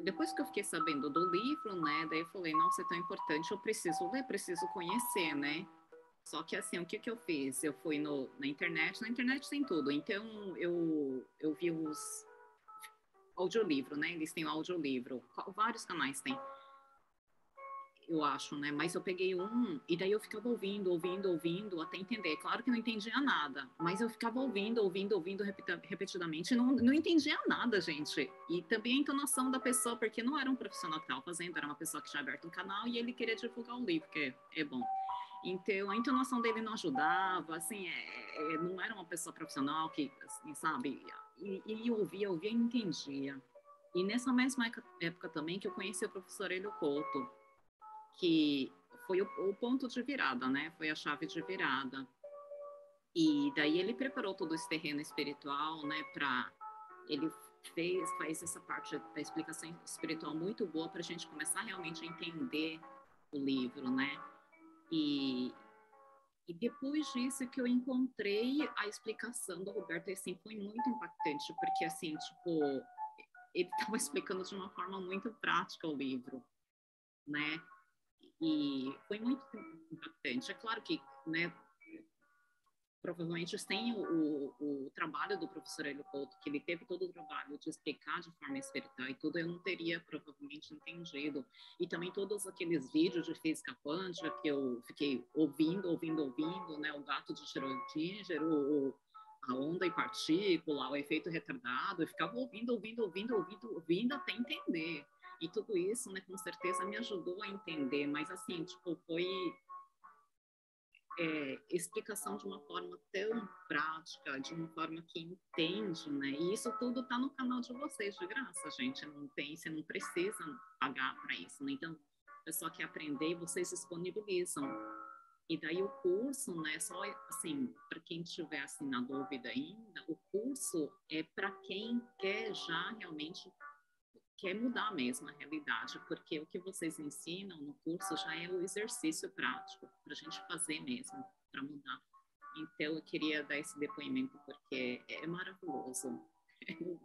depois que eu fiquei sabendo do livro, né, daí eu falei, nossa, é tão importante, eu preciso ler, preciso conhecer, né. Só que, assim, o que eu fiz? Eu fui na internet tem tudo, então eu vi os audiolivro, né? Eles têm o audiolivro. Vários canais têm, eu acho, né? Mas eu peguei um e daí eu ficava ouvindo até entender. Claro que não entendia nada, mas eu ficava ouvindo repetidamente. Não entendia nada, gente. E também a entonação da pessoa, porque não era um profissional que estava fazendo, era uma pessoa que tinha aberto um canal e ele queria divulgar o livro, que é bom. Então, a entonação dele não ajudava, assim, não era uma pessoa profissional que, assim, sabe, e ouvia e entendia. E nessa mesma época também que eu conheci o professor Hélio Couto, que foi o ponto de virada, né? Foi a chave de virada. E daí ele preparou todo esse terreno espiritual, né? Ele faz essa parte da explicação espiritual muito boa para a gente começar realmente a entender o livro, né? E depois disso que eu encontrei a explicação do Roberto, e assim, foi muito impactante, porque assim, tipo, ele estava explicando de uma forma muito prática o livro, né? E foi muito impactante. É claro que, né, provavelmente sem o trabalho do professor Hélio Couto, que ele teve todo o trabalho de explicar de forma espiritual e tudo, eu não teria provavelmente entendido. E também todos aqueles vídeos de física quântica que eu fiquei ouvindo, né? O gato de Schrödinger, a onda e partícula, o efeito retardado, eu ficava ouvindo até entender. E tudo isso, né, com certeza me ajudou a entender, mas assim, tipo, foi explicação de uma forma tão prática, de uma forma que entende, né? E isso tudo está no canal de vocês, de graça, gente. Você não precisa pagar para isso, né? Então, a pessoa quer aprender e vocês disponibilizam. E daí o curso, né? Só assim, para quem tiver assim na dúvida ainda, o curso é para quem quer já realmente quer mudar mesmo a realidade, porque o que vocês ensinam no curso já é o exercício prático, para a gente fazer mesmo. para mudar. Então, eu queria dar esse depoimento porque é maravilhoso.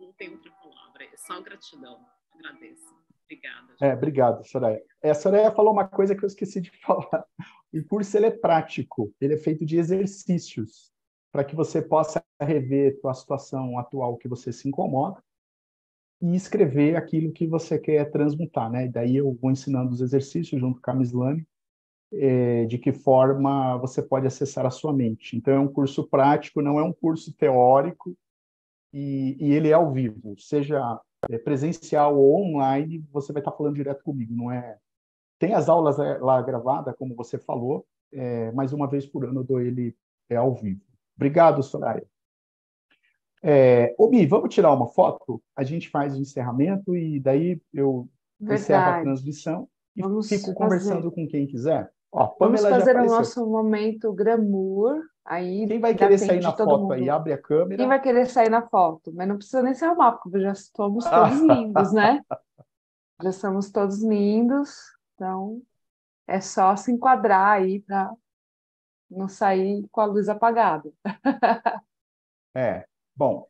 Não tem outra palavra, é só gratidão. Agradeço. Obrigada. Obrigado, Soraya. A Soraya falou uma coisa que eu esqueci de falar. O curso ele é prático, ele é feito de exercícios, para que você possa rever a situação atual que você se incomoda e escrever aquilo que você quer transmutar, né? E daí eu vou ensinando os exercícios junto com a Mislane, de que forma você pode acessar a sua mente. Então, é um curso prático, não é um curso teórico, e ele é ao vivo, seja presencial ou online, você vai estar falando direto comigo, não é? Tem as aulas lá gravadas, como você falou, mas uma vez por ano eu dou ele ao vivo. Obrigado, Soraya. Bi, vamos tirar uma foto? A gente faz o encerramento e daí eu encerro a Verdade. transmissão e Vamos fico fazer. conversando com quem quiser. Ó, Vamos Pamela já fazer o apareceu. nosso momento glamour. Aí Quem vai dá querer tempo sair de na todo foto aí? mundo. Abre a câmera. Quem vai querer sair na foto? Mas não precisa nem se arrumar, porque já estamos todos lindos, né? Já somos todos lindos. Então, é só se enquadrar aí para não sair com a luz apagada. Bom,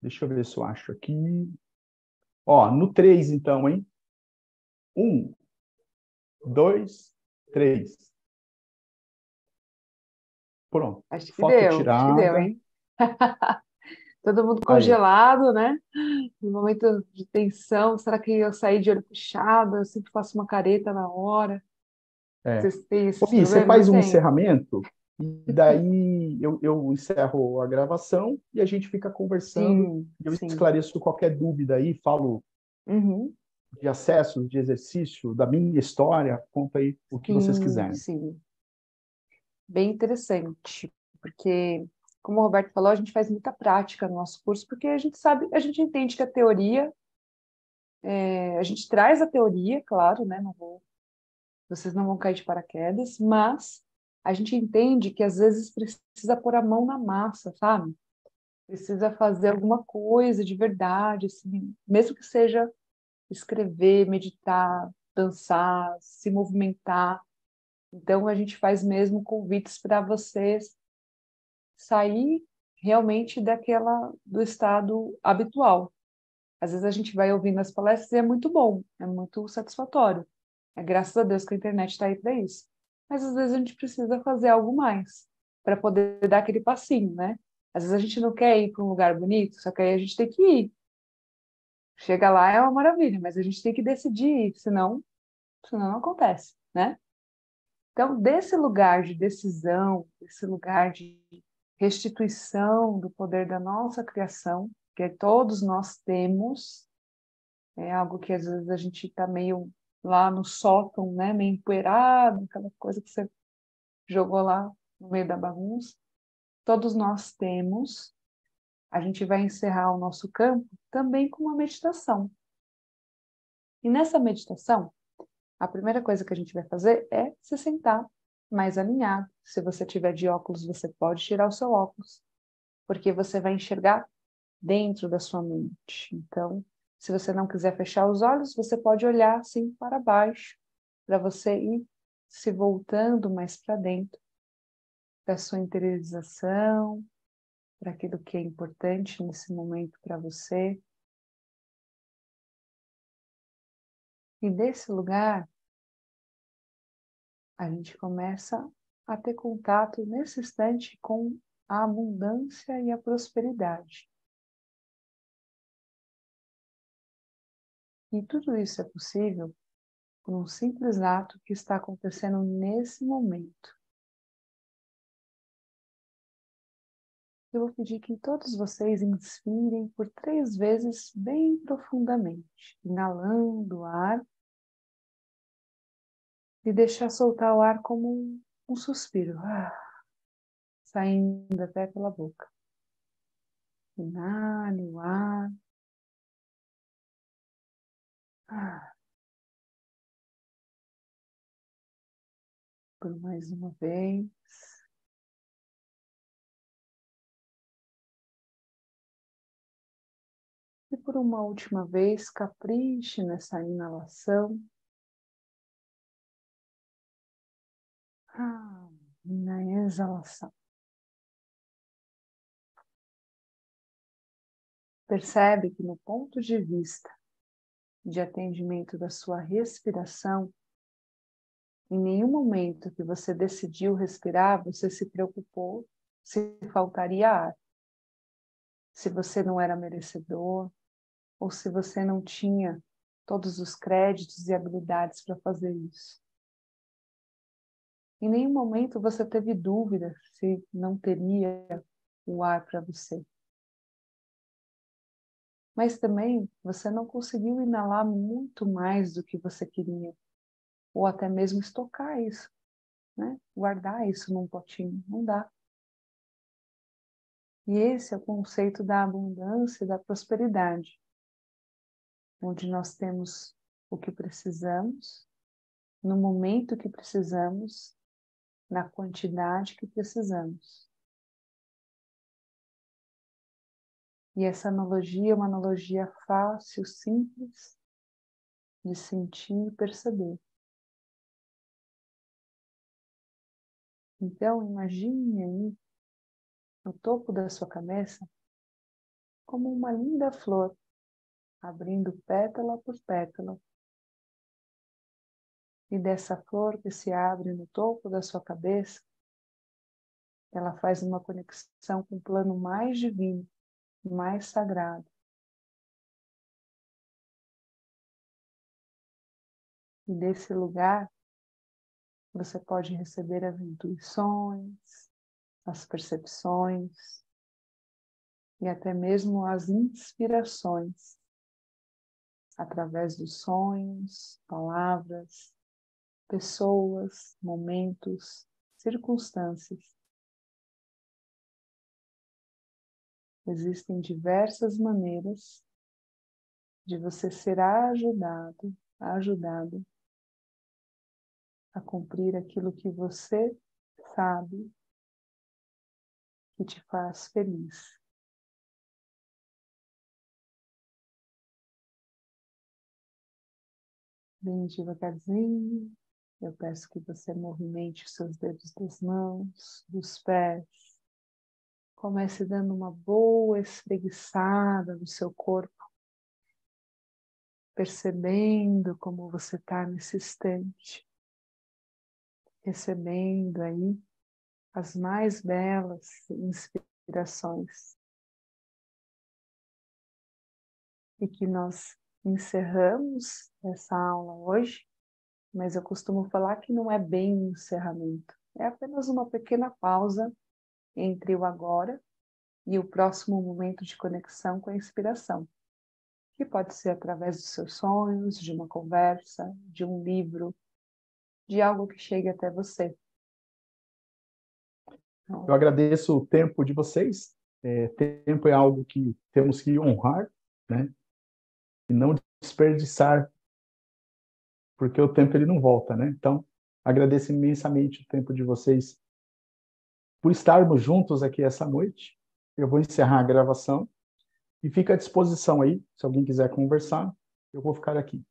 deixa eu ver se eu acho aqui. Ó, no 3, então, hein? 1, 2, 3. Pronto. Acho que Foto deu, acho que deu, tirada. hein? Todo mundo Aí. congelado, né? No momento de tensão, será que eu saí de olho puxado? Eu sempre faço uma careta na hora. Vocês têm esses Bi, você problemas? faz um Tem. encerramento e daí eu encerro a gravação e a gente fica conversando. Sim, Eu sim. esclareço qualquer dúvida aí, falo Uhum. de acesso, de exercício, da minha história, conta aí o que vocês quiserem. Sim. Bem interessante, porque, como o Roberto falou, a gente faz muita prática no nosso curso, porque a gente sabe, a gente entende que a teoria, a gente traz a teoria, claro, né? Vocês não vão cair de paraquedas, mas a gente entende que às vezes precisa pôr a mão na massa, sabe? Precisa fazer alguma coisa de verdade, assim, mesmo que seja escrever, meditar, dançar, se movimentar. Então, a gente faz mesmo convites para vocês sair realmente do estado habitual. Às vezes a gente vai ouvindo as palestras e é muito bom, é muito satisfatório. É graças a Deus que a internet está aí para isso. Mas às vezes a gente precisa fazer algo mais para poder dar aquele passinho, né? Às vezes a gente não quer ir para um lugar bonito, só que aí a gente tem que ir. Chega lá é uma maravilha, mas a gente tem que decidir ir, senão não acontece, né? Então, desse lugar de decisão, desse lugar de restituição do poder da nossa criação, que todos nós temos, é algo que às vezes a gente está meio lá no sótão, né, meio empoeirado, aquela coisa que você jogou lá no meio da bagunça. Todos nós temos. A gente vai encerrar o nosso campo também com uma meditação. E nessa meditação, a primeira coisa que a gente vai fazer é se sentar mais alinhado. Se você tiver de óculos, você pode tirar o seu óculos, porque você vai enxergar dentro da sua mente. Então, se você não quiser fechar os olhos, você pode olhar assim para baixo, para você ir se voltando mais para dentro da sua interiorização, para aquilo que é importante nesse momento para você. E desse lugar, a gente começa a ter contato nesse instante com a abundância e a prosperidade. E tudo isso é possível por um simples ato que está acontecendo nesse momento. Eu vou pedir que todos vocês inspirem por 3 vezes bem profundamente, inalando o ar e deixar soltar o ar como um suspiro, saindo até pela boca. Inale o ar. Por mais uma vez. E por uma última vez, capriche nessa inalação. E na exalação. Percebe que no ponto de vista de atendimento da sua respiração, em nenhum momento que você decidiu respirar, você se preocupou se faltaria ar, se você não era merecedor, ou se você não tinha todos os créditos e habilidades para fazer isso. Em nenhum momento você teve dúvida se não teria o ar para você. Mas também você não conseguiu inalar muito mais do que você queria, ou até mesmo estocar isso, né? Guardar isso num potinho, não dá. E esse é o conceito da abundância e da prosperidade, onde nós temos o que precisamos, no momento que precisamos, na quantidade que precisamos. E essa analogia é uma analogia fácil, simples, de sentir e perceber. Então, imagine aí, no topo da sua cabeça, como uma linda flor, abrindo pétala por pétala. E dessa flor que se abre no topo da sua cabeça, ela faz uma conexão com o plano mais divino, mais sagrado. E desse lugar, você pode receber as intuições, as percepções e até mesmo as inspirações, através dos sonhos, palavras, pessoas, momentos, circunstâncias. Existem diversas maneiras de você ser ajudado a cumprir aquilo que você sabe que te faz feliz. Bem devagarzinho, eu peço que você movimente os seus dedos das mãos, dos pés. Comece dando uma boa espreguiçada no seu corpo, percebendo como você está nesse instante, recebendo aí as mais belas inspirações. E que nós encerramos essa aula hoje, mas eu costumo falar que não é bem um encerramento, é apenas uma pequena pausa entre o agora e o próximo momento de conexão com a inspiração, que pode ser através dos seus sonhos, de uma conversa, de um livro, de algo que chegue até você. Eu agradeço o tempo de vocês. Tempo é algo que temos que honrar, né? E não desperdiçar, porque o tempo ele não volta, né? Então, agradeço imensamente o tempo de vocês por estarmos juntos aqui essa noite. Eu vou encerrar a gravação e fica à disposição aí, se alguém quiser conversar, eu vou ficar aqui.